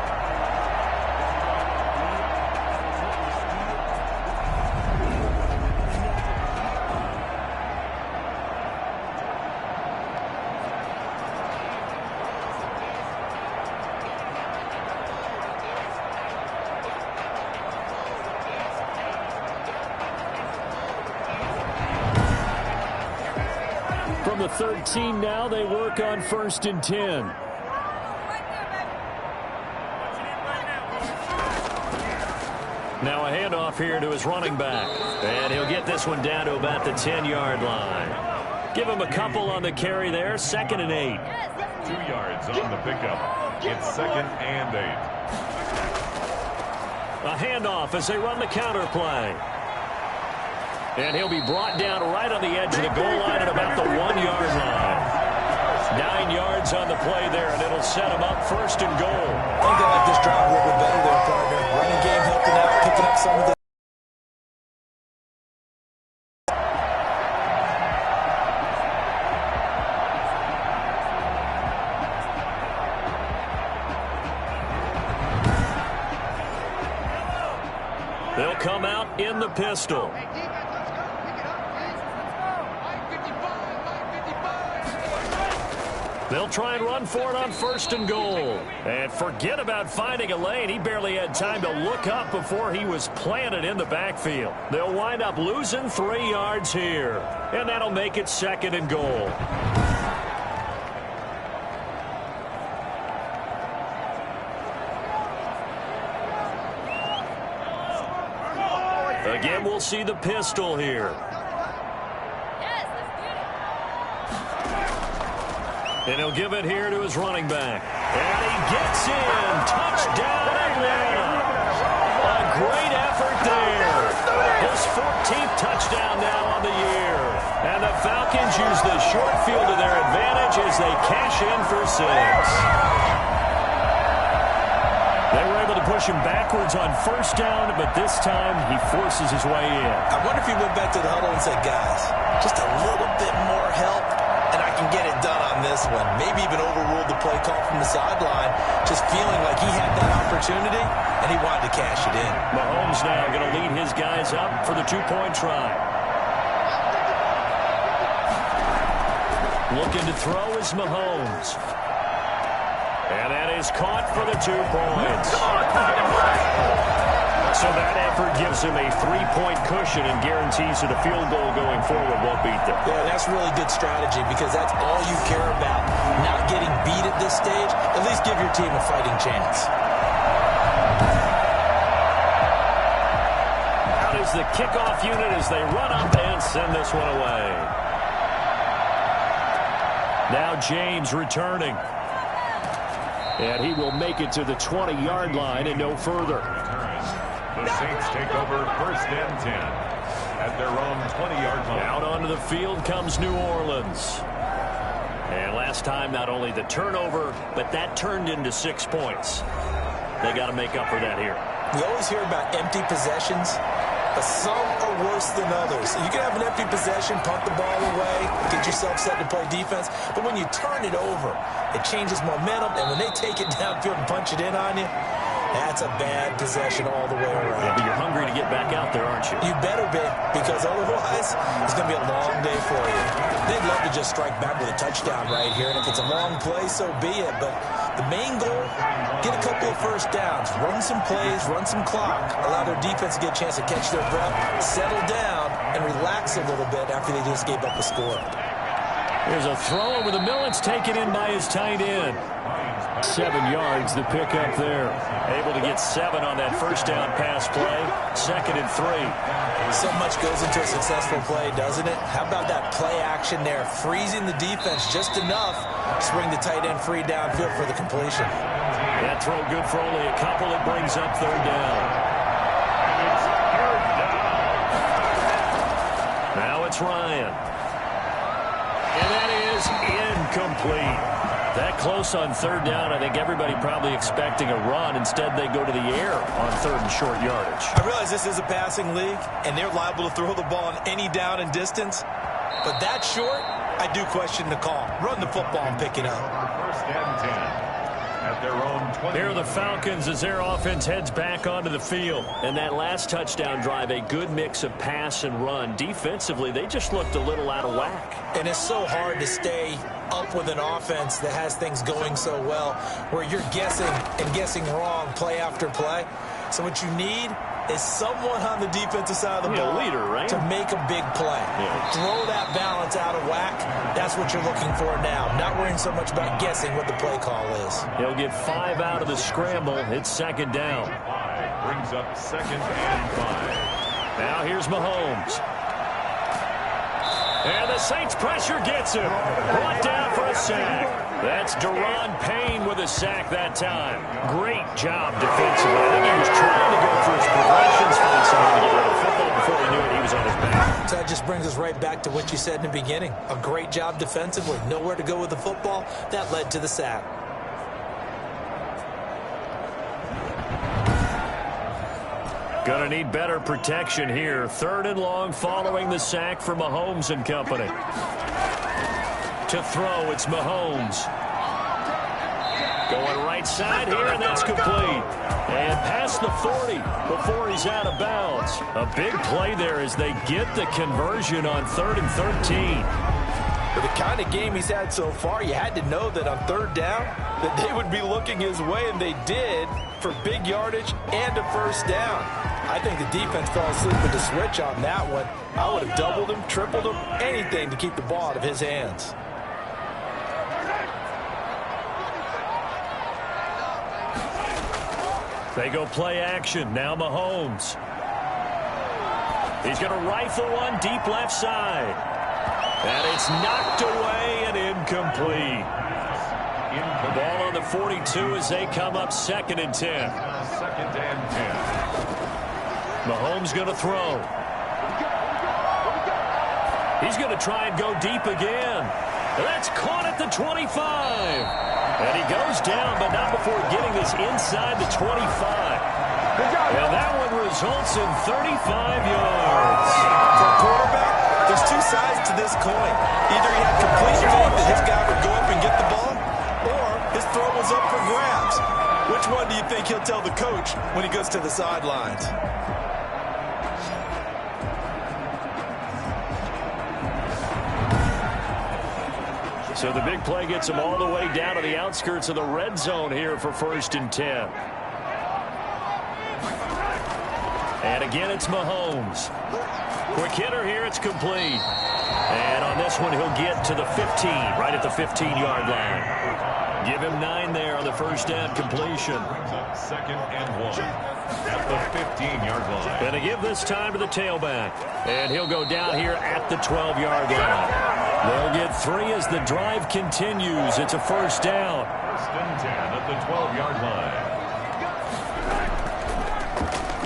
From the 13 now, they work on 1st and 10. Now a handoff here to his running back. And he'll get this one down to about the 10-yard line. Give him a couple on the carry there. 2nd and 8. 2 yards on the pickup. It's 2nd and 8. A handoff as they run the counter play. And he'll be brought down right on the edge of the goal line at about the 1-yard line. 9 yards Falcons on the play there, and it'll set them up 1st and goal. I think they like this drive a little bit better there, partner. Running game helping out, picking up some of the... They'll come out in the pistol. They'll try and run for it on 1st and goal. And forget about finding a lane. He barely had time to look up before he was planted in the backfield. They'll wind up losing 3 yards here. And that'll make it 2nd and goal. Again, we'll see the pistol here. And he'll give it here to his running back. And he gets in. Touchdown, Atlanta. A great effort there. His 14th touchdown now on the year. And the Falcons use the short field to their advantage as they cash in for 6. They were able to push him backwards on 1st down, but this time he forces his way in. I wonder if he went back to the huddle and said, guys, just a little bit more help, and I can get it done on this one. Maybe even overruled the play call from the sideline, just feeling like he had that opportunity, and he wanted to cash it in. Mahomes now going to lead his guys up for the 2-point try. Looking to throw is Mahomes. And that is caught for the 2 points. So that effort gives him a 3-point cushion and guarantees that a field goal going forward won't beat them. Yeah, that's really good strategy because that's all you care about. Not getting beat at this stage. At least give your team a fighting chance. Out is the kickoff unit as they run up and send this one away. Now James returning. And he will make it to the 20-yard line and no further. The Saints take over 1st and 10 at their own 20-yard line. Out onto the field comes New Orleans. And last time, not only the turnover, but that turned into 6 points. They got to make up for that here. We always hear about empty possessions, but some are worse than others. You can have an empty possession, punt the ball away, get yourself set to play defense, but when you turn it over, it changes momentum, and when they take it downfield and punch it in on you, that's a bad possession all the way around. Yeah, but you're hungry to get back out there, aren't you? You better be, because otherwise, it's going to be a long day for you. They'd love to just strike back with a touchdown right here, and if it's a long play, so be it. But the main goal, get a couple of 1st downs, run some plays, run some clock, allow their defense to get a chance to catch their breath, settle down, and relax a little bit after they just gave up a score. There's a throw over the middle. It's taken in by his tight end. 7 yards, the pickup there. Able to get 7 on that 1st down pass play. 2nd and 3. So much goes into a successful play, doesn't it? How about that play action there? Freezing the defense just enough to bring the tight end free downfield for the completion. That throw good for only a couple. It brings up 3rd down. Now it's Ryan. And that is incomplete. That close on 3rd down, I think everybody probably expecting a run. Instead, they go to the air on 3rd and short yardage. I realize this is a passing league, and they're liable to throw the ball on any down and distance. But that short, I do question the call. Run the football and pick it up. 1st and 10 at their own 20. Here are the Falcons as their offense heads back onto the field. And that last touchdown drive, a good mix of pass and run. Defensively, they just looked a little out of whack. And it's so hard to stay up with an offense that has things going so well, where you're guessing and guessing wrong play after play. So what you need is someone on the defensive side of the ball leader, right? to make a big play. Yeah. Throw that balance out of whack. That's what you're looking for now. Not worrying so much about guessing what the play call is. He'll get 5 out of the scramble. It's 2nd down. Brings up 2nd and 5. Now here's Mahomes. And the Saints pressure gets him. Brought down for a sack. That's Daron Payne with a sack that time. Great job defensively. I think he was trying to go through his progressions, find someone to get rid of the football before he knew it. He was on his back. So that just brings us right back to what you said in the beginning. A great job defensively. Nowhere to go with the football. That led to the sack. Going to need better protection here. 3rd and long following the sack for Mahomes and company. To throw, it's Mahomes. Going right side here, and that's complete. And past the 40 before he's out of bounds. A big play there as they get the conversion on 3rd and 13. For the kind of game he's had so far, you had to know that on 3rd down that they would be looking his way, and they did for big yardage and a 1st down. I think the defense fell asleep with the switch on that one. I would have doubled him, tripled him, anything to keep the ball out of his hands. They go play action. Now Mahomes. He's going to rifle one deep left side. And it's knocked away and incomplete. The ball on the 42 as they come up 2nd and 10. 2nd and 10. Mahomes going to throw. He's going to try and go deep again. That's caught at the 25. And he goes down, but not before getting this inside the 25. And that one results in 35 yards. For a quarterback, there's two sides to this coin. Either he had complete faith that his guy would go up and get the ball, or his throw was up for grabs. Which one do you think he'll tell the coach when he goes to the sidelines? So the big play gets him all the way down to the outskirts of the red zone here for 1st and 10. And again, it's Mahomes. Quick hitter here, it's complete. And on this one, he'll get to the 15, right at the 15-yard line. Give him 9 there on the 1st down completion. 2nd and 1 at the 15-yard line. And to give this time to the tailback. And he'll go down here at the 12-yard line. They'll get 3 as the drive continues. It's a 1st down. 1st and 10 at the 12-yard line.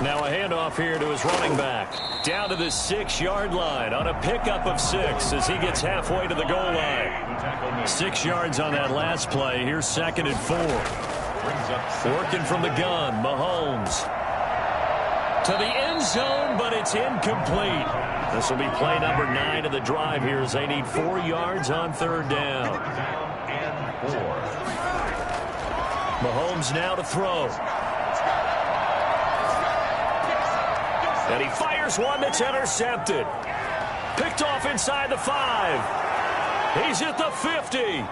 Now a handoff here to his running back. Down to the 6-yard line on a pickup of 6 as he gets halfway to the goal line. 6 yards on that last play. Here's 2nd and 4. Working from the gun, Mahomes. To the end zone, but it's incomplete. This will be play number 9 of the drive here as they need 4 yards on 3rd down. And 4. Mahomes now to throw. And he fires one that's intercepted. Picked off inside the 5. He's at the 50.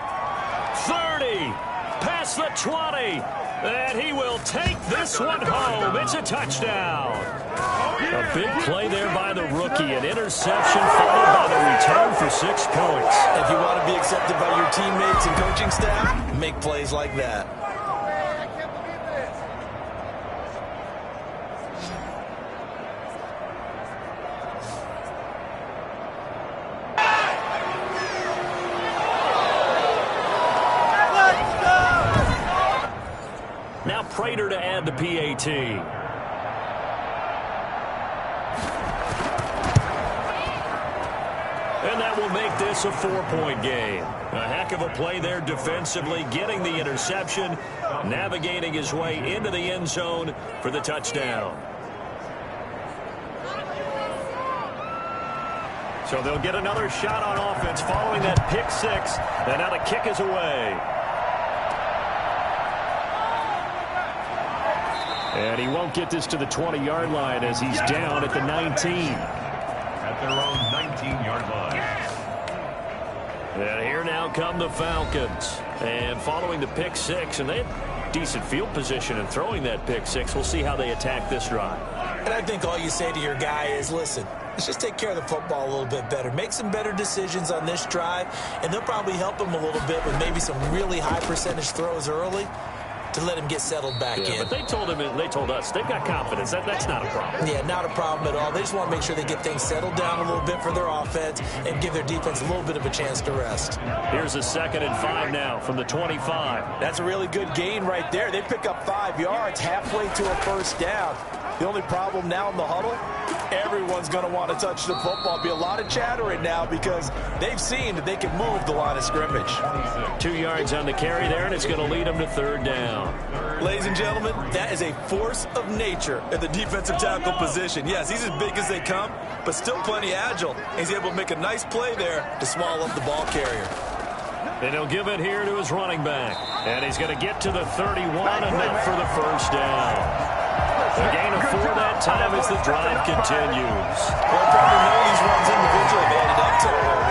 30. Past the 20. And he will take this one home. It's a touchdown. A big play there by the rookie. An interception followed by the return for 6 points. If you want to be accepted by your teammates and coaching staff, make plays like that. Now Prater to add the PAT. And that will make this a 4-point game. A heck of a play there defensively, getting the interception, navigating his way into the end zone for the touchdown. So they'll get another shot on offense following that pick 6. And now the kick is away. And he won't get this to the 20-yard line as he's down at the 19. At their own 19-yard line. And here now come the Falcons. And following the pick 6, and they have decent field position in throwing that pick 6. We'll see how they attack this drive. And I think all you say to your guy is, listen, let's just take care of the football a little bit better. Make some better decisions on this drive, and they'll probably help him a little bit with maybe some really high percentage throws early to let him get settled back in. But they told us they've got confidence. That's not a problem. Yeah, not a problem at all. They just want to make sure they get things settled down a little bit for their offense and give their defense a little bit of a chance to rest. Here's a 2nd and 5 now from the 25. That's a really good gain right there. They pick up 5 yards halfway to a 1st down. The only problem now in the huddle, everyone's going to want to touch the football. Be a lot of chattering now because they've seen that they can move the line of scrimmage. 2 yards on the carry there, and it's going to lead them to third down. Ladies and gentlemen, that is a force of nature at the defensive tackle position. Yes, he's as big as they come, but still plenty agile. He's able to make a nice play there to swallow up the ball carrier. And he'll give it here to his running back. And he's going to get to the 31, enough for the first down. A gain of 4 that time as the drive continues. Well, probably none of these runs individually have added up to it.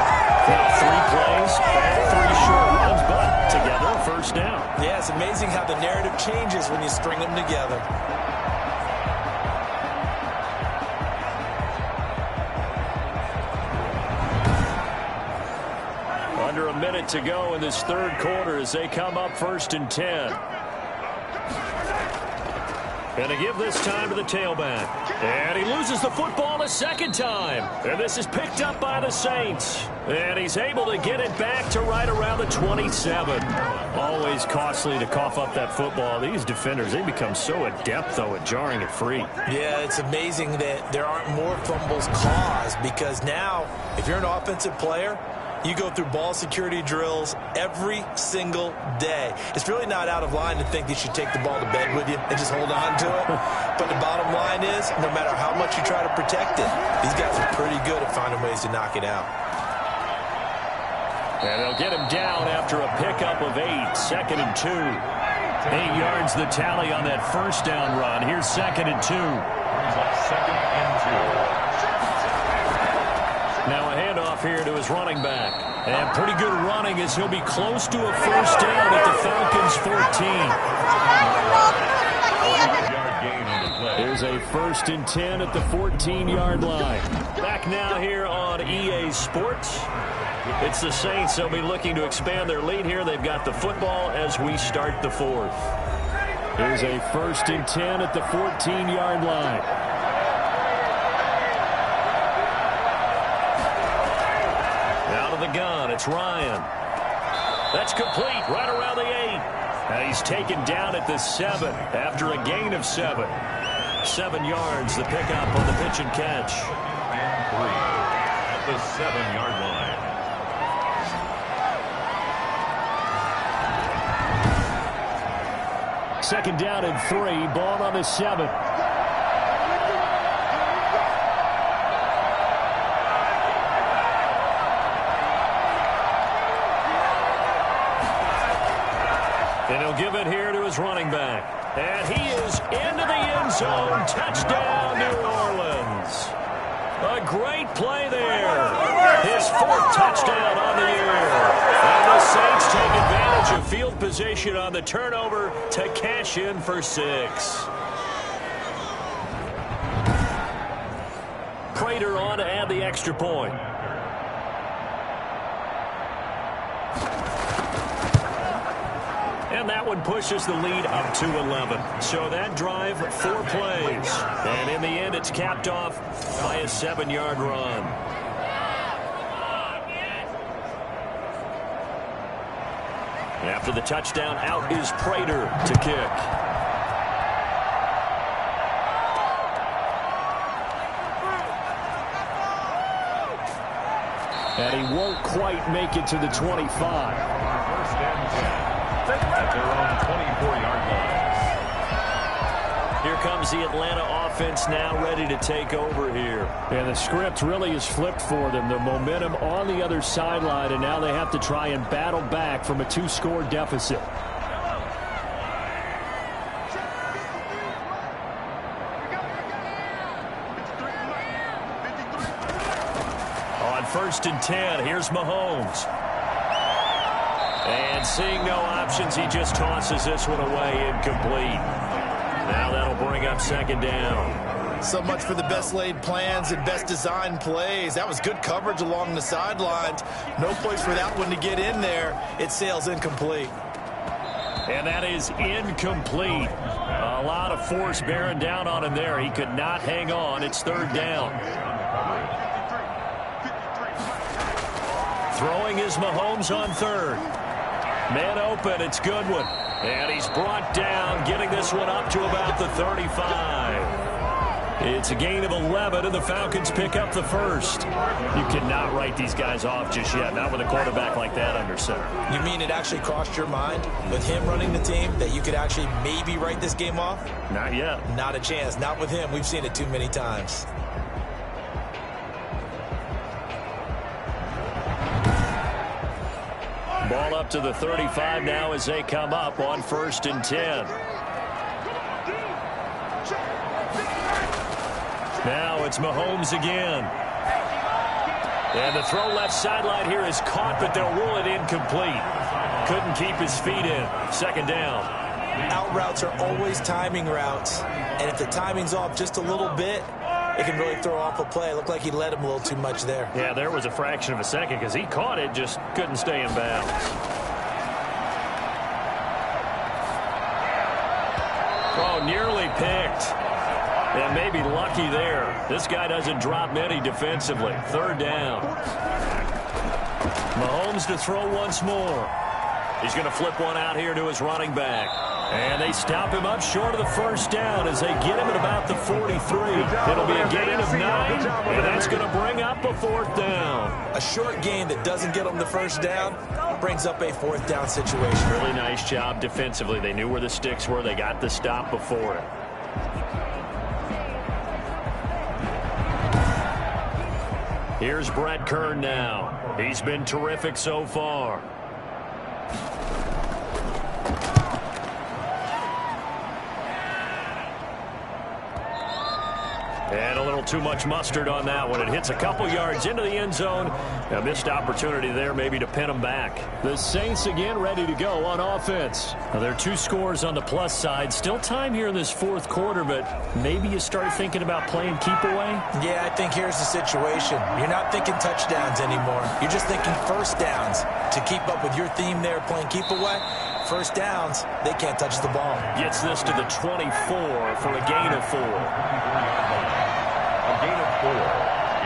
3 plays, all 3 short runs, but together, first down. Yeah, it's amazing how the narrative changes when you string them together. Under a minute to go in this third quarter as they come up 1st and 10. And to give this time to the tailback. And he loses the football a second time. And this is picked up by the Saints. And he's able to get it back to right around the 27. Always costly to cough up that football. These defenders, they become so adept, though, at jarring it free. Yeah, it's amazing that there aren't more fumbles caused because now, if you're an offensive player, you go through ball security drills every single day. It's really not out of line to think you should take the ball to bed with you and just hold on to it. But the bottom line is, no matter how much you try to protect it, these guys are pretty good at finding ways to knock it out. And they'll get him down after a pickup of 8, 2nd and 2. 8 yards the tally on that first down run. Here's 2nd and 2. Brings up 2nd and 2. Now a handoff here to his running back. And pretty good running as he'll be close to a first down at the Falcons' 14. Here's a 1st and 10 at the 14-yard line. Back now here on EA Sports. It's the Saints. They'll be looking to expand their lead here. They've got the football as we start the 4th. Here's a 1st and 10 at the 14-yard line. The gun, it's Ryan. That's complete right around the 8. And he's taken down at the 7 after a gain of 7. 7 yards, the pickup on the pitch and catch. And 3 at the 7-yard line. 2nd down and 3, ball on the 7. And he'll give it here to his running back. And he is into the end zone. Touchdown, New Orleans. A great play there. His 4th touchdown on the year. And the Saints take advantage of field position on the turnover to cash in for 6. Prater on to add the extra point. And that one pushes the lead up to 11. So that drive, 4 plays. And in the end, it's capped off by a 7-yard run. After the touchdown, out is Prater to kick. And he won't quite make it to the 25. 1st and 10. At their own 24-yard line. Here comes the Atlanta offense now ready to take over here. And the script really is flipped for them. The momentum on the other sideline, and now they have to try and battle back from a 2-score deficit. On 1st and 10, here's Mahomes. And seeing no options, he just tosses this one away incomplete. Now that'll bring up 2nd down. So much for the best laid plans and best designed plays. That was good coverage along the sidelines. No place for that one to get in there. It sails incomplete. And that is incomplete. A lot of force bearing down on him there. He could not hang on. It's 3rd down. Throwing is Mahomes on 3rd. Man open, it's Goodwin. And he's brought down, getting this one up to about the 35. It's a gain of 11, and the Falcons pick up the first. You cannot write these guys off just yet, not with a quarterback like that under center. You mean it actually crossed your mind with him running the team that you could actually maybe write this game off? Not yet. Not a chance. Not with him. We've seen it too many times. Ball up to the 35 now as they come up on 1st and 10. Now it's Mahomes again. And the throw left sideline here is caught, but they'll rule it incomplete. Couldn't keep his feet in. 2nd down. Out routes are always timing routes. And if the timing's off just a little bit, it can really throw off a play. It looked like he let him a little too much there. Yeah, there was a fraction of a second because he caught it, just couldn't stay in bounds. Oh, nearly picked. And maybe lucky there. This guy doesn't drop many defensively. 3rd down. Mahomes to throw once more. He's going to flip one out here to his running back. And they stop him up short of the 1st down as they get him at about the 43. It'll be a gain of 9, and that's going to bring up a 4th down. A short gain that doesn't get them the 1st down brings up a 4th down situation. Really nice job defensively. They knew where the sticks were. They got the stop before it. Here's Brett Kern now. He's been terrific so far. And a little too much mustard on that one. It hits a couple yards into the end zone. A missed opportunity there maybe to pin them back. The Saints again ready to go on offense. Now, there are 2 scores on the plus side. Still time here in this 4th quarter, but maybe you start thinking about playing keep away? Yeah, I think here's the situation. You're not thinking touchdowns anymore. You're just thinking 1st downs. To keep up with your theme there, playing keep away, 1st downs, they can't touch the ball. Gets this to the 24 for a gain of 4. A gain of 4.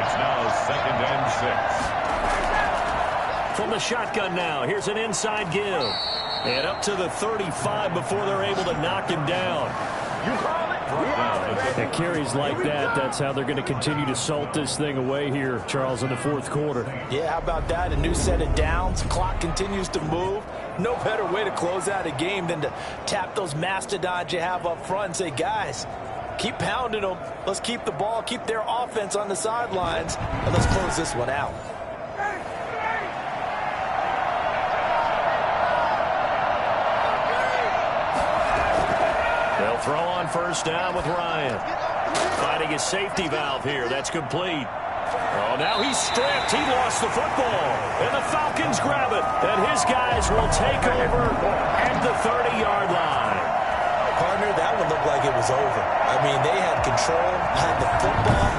It's now 2nd and 6. From the shotgun now, here's an inside give. And up to the 35 before they're able to knock him down. At carries like that, that's how they're going to continue to salt this thing away here, Charles, in the 4th quarter. Yeah, how about that? A new set of downs. Clock continues to move. No better way to close out a game than to tap those mastodons you have up front and say, guys, keep pounding them. Let's keep the ball, keep their offense on the sidelines, and let's close this one out. They'll throw on 1st down with Ryan. Finding his safety valve here. That's complete. Oh, now he's stripped. He lost the football. And the Falcons grab it. And his guys will take over at the 30-yard line. Partner, that one looked like it was over. I mean, they had control, had the football,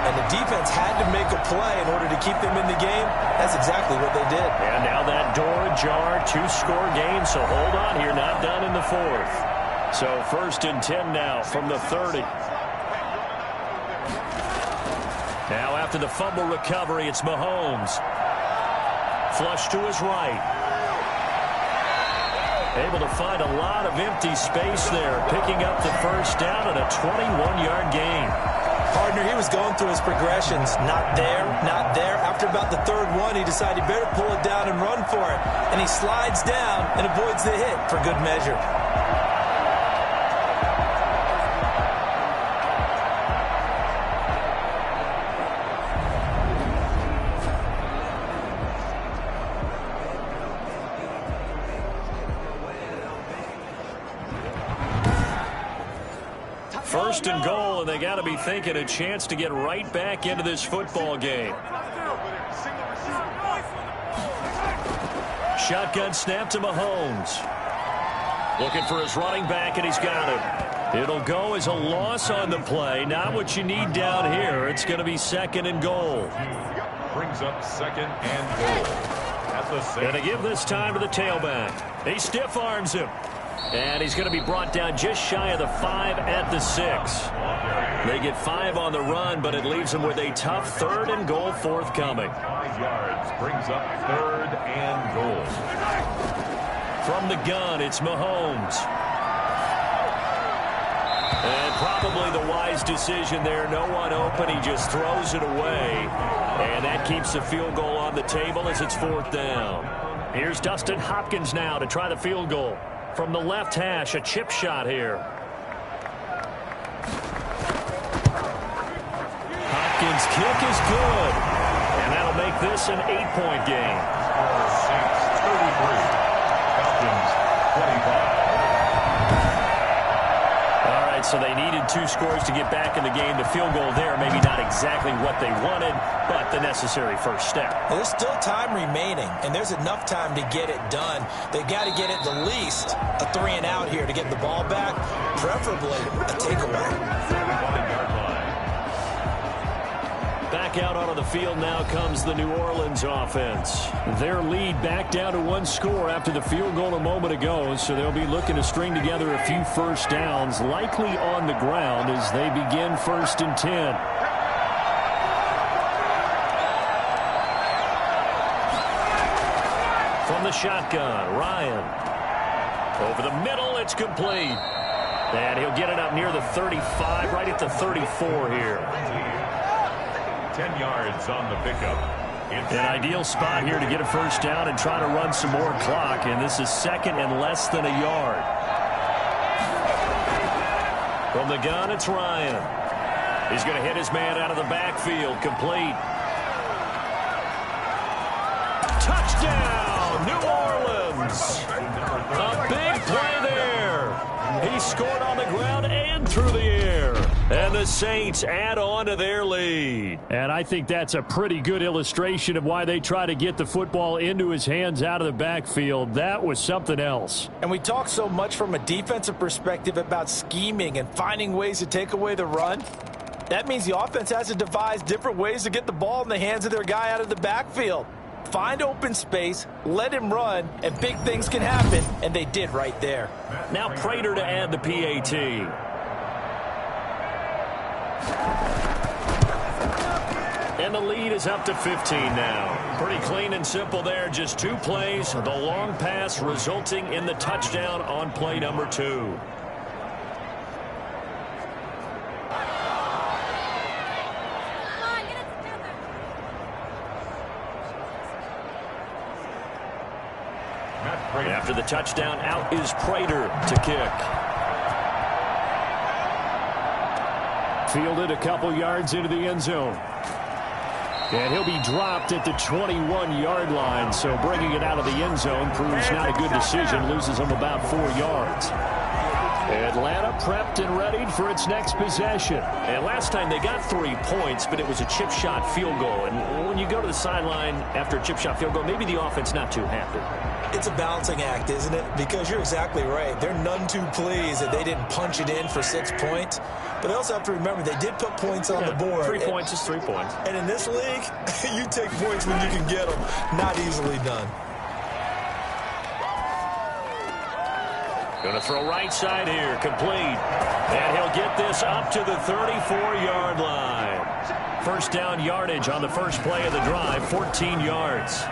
and the defense had to make a play in order to keep them in the game. That's exactly what they did. And now that door ajar, 2-score game. So hold on here. Not done in the 4th. So 1st and 10 now from the 30. Now after the fumble recovery, it's Mahomes. Flush to his right. Able to find a lot of empty space there, picking up the 1st down and a 21-yard gain. Partner, he was going through his progressions. Not there, not there. After about the 3rd one, he decided he better pull it down and run for it. And he slides down and avoids the hit for good measure. First and goal, and they got to be thinking a chance to get right back into this football game. Shotgun snap to Mahomes. Looking for his running back, and he's got him. It'll go as a loss on the play. Not what you need down here. It's going to be 2nd and goal. Brings up 2nd and goal. At the 6. Going to give this time to the tailback. He stiff arms him. And he's going to be brought down just shy of the 5 at the 6. They get 5 on the run, but it leaves them with a tough 3rd and goal forthcoming. 5 yards brings up 3rd and goal. From the gun, it's Mahomes. And probably the wise decision there. No one open. He just throws it away. And that keeps the field goal on the table as it's 4th down. Here's Dustin Hopkins now to try the field goal. From the left hash, a chip shot here. Hopkins' kick is good. And that'll make this an 8-point game. Saints 33. Falcons 25. All right, so they needed 2 scores to get back in the game. The field goal there, maybe not exactly what they wanted, but the necessary first step. There's still time remaining, and there's enough time to get it done. They've got to get at the least a 3-and-out here to get the ball back, preferably a takeaway. 5-yard line. Back out onto the field now comes the New Orleans offense. Their lead back down to 1 score after the field goal a moment ago, so they'll be looking to string together a few first downs, likely on the ground as they begin 1st and 10. From the shotgun, Ryan. Over the middle, it's complete. And he'll get it up near the 35, right at the 34 here. 10 yards on the pickup. An ideal spot here to get a first down and try to run some more clock. And this is 2nd and less than a yard. From the gun, it's Ryan. He's going to hit his man out of the backfield. Complete. Touchdown, New Orleans. A big play there. He scored on the ground and through the air. And the Saints add on to their lead. And I think that's a pretty good illustration of why they try to get the football into his hands out of the backfield. That was something else. And we talk so much from a defensive perspective about scheming and finding ways to take away the run. That means the offense has to devise different ways to get the ball in the hands of their guy out of the backfield. Find open space, let him run, and big things can happen, and they did right there. Now Prater to add the PAT. And the lead is up to 15 now. Pretty clean and simple there. Just 2 plays. The long pass resulting in the touchdown on play number 2. After the touchdown, out is Prater to kick. Fielded a couple yards into the end zone. And he'll be dropped at the 21-yard line, so bringing it out of the end zone proves not a good decision, loses him about 4 yards. Atlanta prepped and readied for its next possession. And last time they got 3 points, but it was a chip shot field goal. And when you go to the sideline after a chip shot field goal, maybe the offense not too happy. It's a balancing act, isn't it? Because you're exactly right. They're none too pleased that they didn't punch it in for 6 points. But they also have to remember they did put points on the board. 3 points is 3 points. And in this league, you take points when you can get them. Not easily done. Going to throw right side here, complete. And he'll get this up to the 34-yard line. First down yardage on the first play of the drive, 14 yards.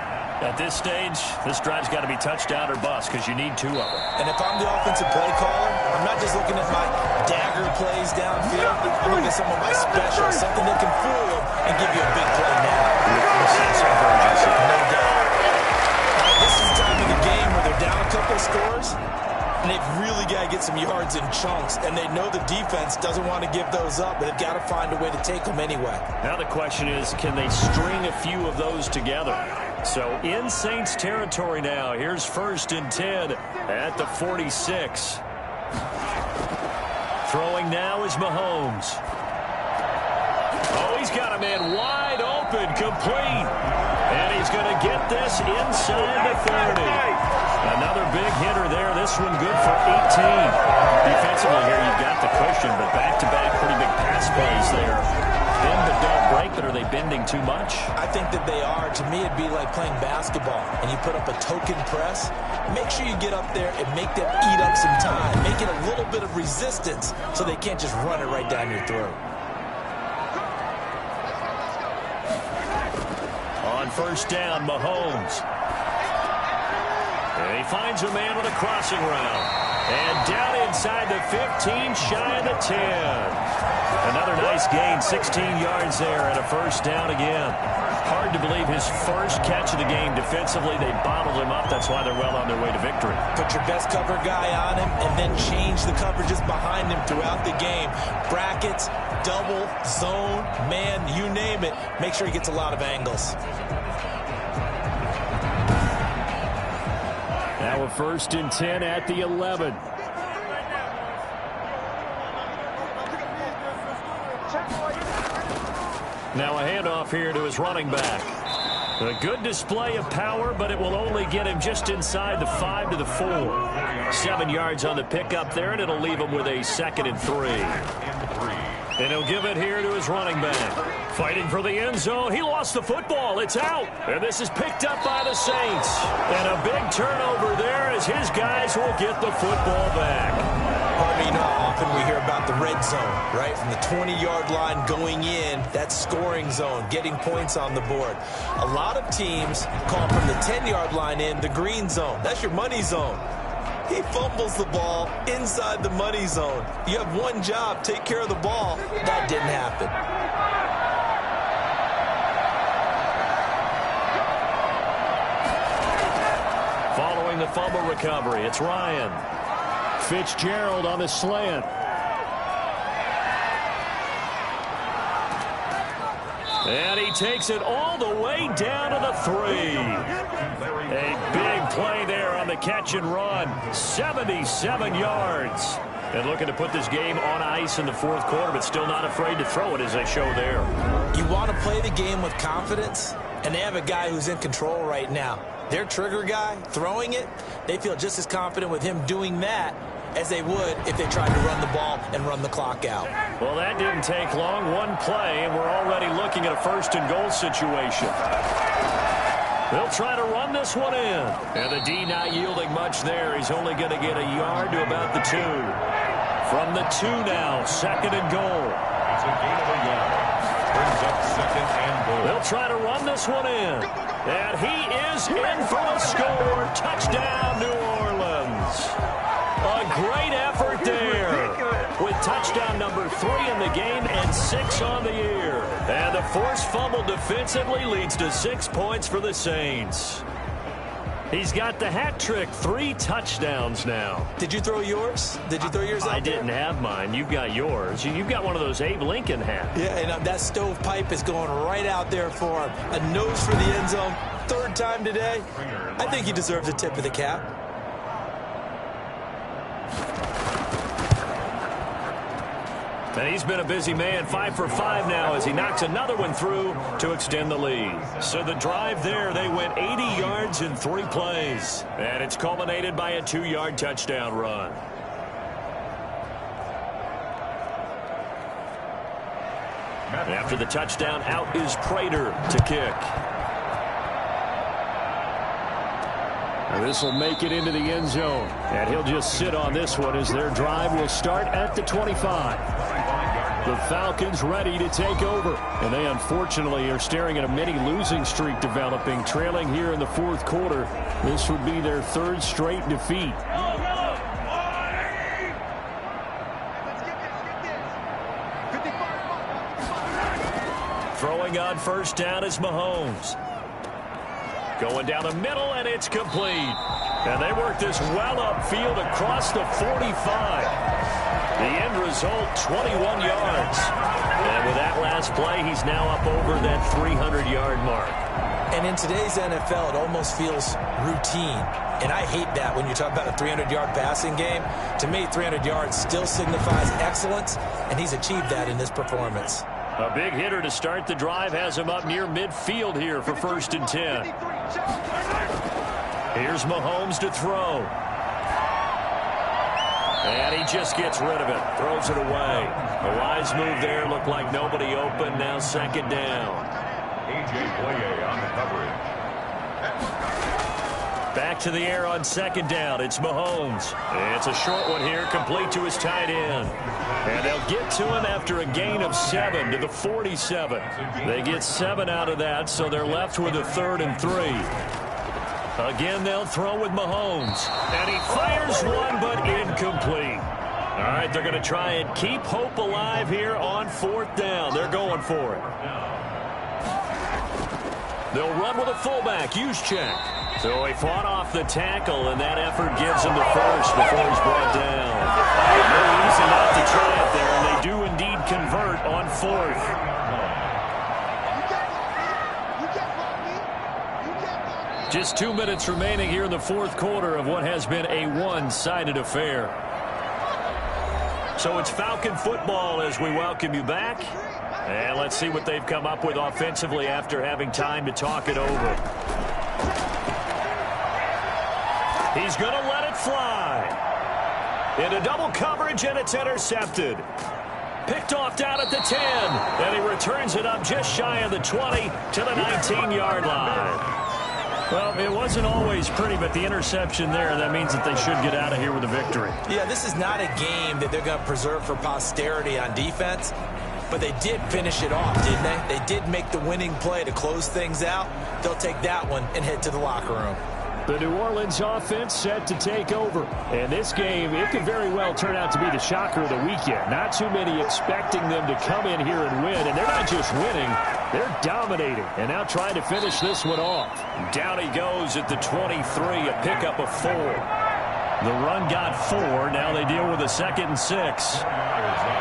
At this stage, this drive's got to be touchdown or bust because you need 2 of them. And if I'm the offensive play caller, I'm not just looking at my dagger plays downfield. I'm looking at some of my specials, something that can fool them and give you a big play now. No doubt. This is the time of the game where they're down a couple scores, and they've really got to get some yards in chunks, and they know the defense doesn't want to give those up, but they've got to find a way to take them anyway. Now the question is, can they string a few of those together? So in Saints territory now, here's 1st and 10 at the 46. Throwing now is Mahomes. Oh, he's got a man wide open, complete. And he's going to get this inside the 30. Another big hitter there. This one good for 18. Defensively here, you've got the cushion, but back-to-back pretty big pass plays there. Bend but don't break, but are they bending too much? I think that they are. To me, it'd be like playing basketball, and you put up a token press. Make sure you get up there and make them eat up some time. Make it a little bit of resistance so they can't just run it right down your throat. On first down, Mahomes. And he finds a man on a crossing route. And down inside the 15, shy of the 10. Another nice gain, 16 yards there, and a first down again. Hard to believe his first catch of the game defensively. They bottled him up. That's why they're well on their way to victory. Put your best cover guy on him and then change the coverages behind him throughout the game. Brackets, double, zone, man, you name it. Make sure he gets a lot of angles. Now a 1st and 10 at the 11. Now a handoff here to his running back. A good display of power, but it will only get him just inside the 5 to the 4. 7 yards on the pickup there, and it'll leave him with a 2nd and 3. And he'll give it here to his running back. Fighting for the end zone. He lost the football. It's out. And this is picked up by the Saints. And a big turnover there as his guys will get the football back. Harvey, you know how often we hear about the red zone, right? From the 20-yard line going in, that's scoring zone, getting points on the board. A lot of teams call from the 10-yard line in the green zone. That's your money zone. He fumbles the ball inside the money zone. You have one job, take care of the ball. That didn't happen. Following the fumble recovery, it's Ryan. Fitzgerald on the slant. And he takes it all the way down to the 3. A big play there on the catch and run. 77 yards. And looking to put this game on ice in the 4th quarter, but still not afraid to throw it as they show there. You want to play the game with confidence, and they have a guy who's in control right now. Their trigger guy throwing it, they feel just as confident with him doing that as they would if they tried to run the ball and run the clock out. Well, that didn't take long. One play, and we're already looking at a 1st and goal situation. They'll try to run this one in. And the D not yielding much there. He's only going to get a yard to about the 2. From the 2 now, 2nd and goal. It's a gain of a yard. Brings up 2nd and goal. They'll try to run this one in. And he is in for the score. Touchdown, New Orleans. A great effort there. With touchdown number 3 in the game and 6 on the year. And the forced fumble defensively leads to 6 points for the Saints. He's got the hat trick, 3 touchdowns now. Did you throw yours? Did you throw yours out I didn't have mine. You've got yours. You've got one of those Abe Lincoln hats. Yeah, and that stovepipe is going right out there for him. A nose for the end zone. 3rd time today. I think he deserves a tip of the cap. And he's been a busy man, 5 for 5 now as he knocks another one through to extend the lead. So the drive there, they went 80 yards in 3 plays. And it's culminated by a 2-yard touchdown run. After the touchdown, out is Prater to kick. This will make it into the end zone. And he'll just sit on this one as their drive will start at the 25. The Falcons ready to take over. And they unfortunately are staring at a mini losing streak developing, trailing here in the 4th quarter. This would be their 3rd straight defeat. Throwing on 1st down is Mahomes. Going down the middle, and it's complete. And they work this well upfield across the 45. The end result, 21 yards. And with that last play, he's now up over that 300-yard mark. And in today's NFL, it almost feels routine. And I hate that when you talk about a 300-yard passing game. To me, 300 yards still signifies excellence, and he's achieved that in this performance. A big hitter to start the drive has him up near midfield here for 1st and 10. Here's Mahomes to throw. And he just gets rid of it. Throws it away. A wise move there. Looked like nobody open. Now 2nd down. A.J. Boye on the coverage. Back to the air on 2nd down. It's Mahomes. It's a short one here, complete to his tight end. And they'll get to him after a gain of 7 to the 47. They get 7 out of that, so they're left with a 3rd and 3. Again, they'll throw with Mahomes. And he fires one, but incomplete. All right, they're going to try and keep hope alive here on 4th down. They're going for it. They'll run with a fullback, Juszczyk. So he fought off the tackle, and that effort gives him the first before he's brought down. No reason not to try it there, and they do indeed convert on 4th. Just 2 minutes remaining here in the 4th quarter of what has been a one-sided affair. So it's Falcon football as we welcome you back. And let's see what they've come up with offensively after having time to talk it over. He's going to let it fly. Into double coverage, and it's intercepted. Picked off down at the 10. And he returns it up just shy of the 20 to the 19-yard line. Well, it wasn't always pretty, but the interception there, that means that they should get out of here with a victory. Yeah, this is not a game that they're going to preserve for posterity on defense, but they did finish it off, didn't they? They did make the winning play to close things out. They'll take that one and head to the locker room. The New Orleans offense set to take over. And this game, it could very well turn out to be the shocker of the weekend. Not too many expecting them to come in here and win. And they're not just winning, they're dominating. And now trying to finish this one off. Down he goes at the 23, a pickup of 4. The run got 4. Now they deal with a 2nd and 6. On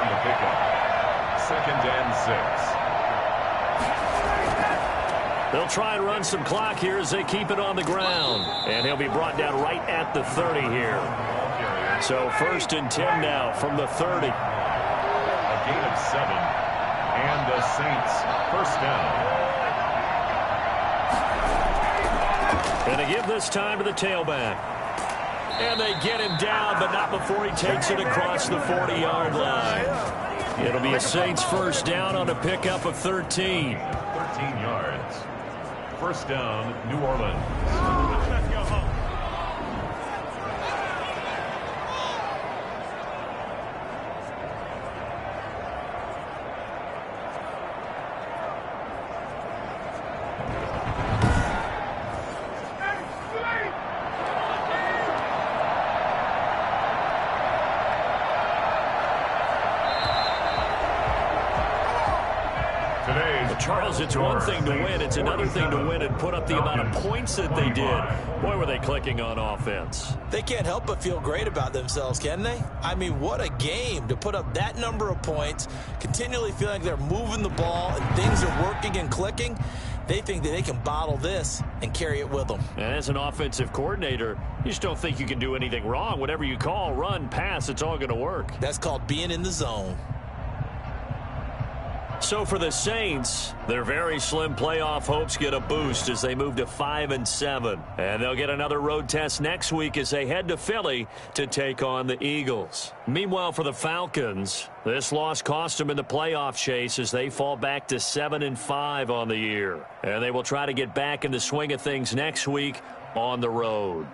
the pickup. 2nd and 6. They'll try and run some clock here as they keep it on the ground. And he'll be brought down right at the 30 here. So 1st and 10 now from the 30. A gain of 7. And the Saints 1st down. And they give this time to the tailback. And they get him down, but not before he takes it across the 40-yard line. It'll be a Saints 1st down on a pickup of 13. 13 yards. 1st down, New Orleans. Charles, it's one thing to win. It's another thing to win and put up the amount of points that they did. Boy, were they clicking on offense. They can't help but feel great about themselves, can they? I mean, what a game to put up that number of points, continually feeling like they're moving the ball and things are working and clicking. They think that they can bottle this and carry it with them. And as an offensive coordinator, you just don't think you can do anything wrong. Whatever you call, run, pass, it's all going to work. That's called being in the zone. So for the Saints, their very slim playoff hopes get a boost as they move to 5-7. And they'll get another road test next week as they head to Philly to take on the Eagles. Meanwhile, for the Falcons, this loss cost them in the playoff chase as they fall back to 7-5 on the year. And they will try to get back in the swing of things next week on the road.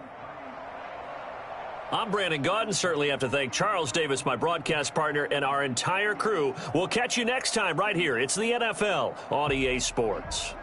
I'm Brandon Gaudin. Certainly have to thank Charles Davis, my broadcast partner, and our entire crew. We'll catch you next time right here. It's the NFL on EA Sports.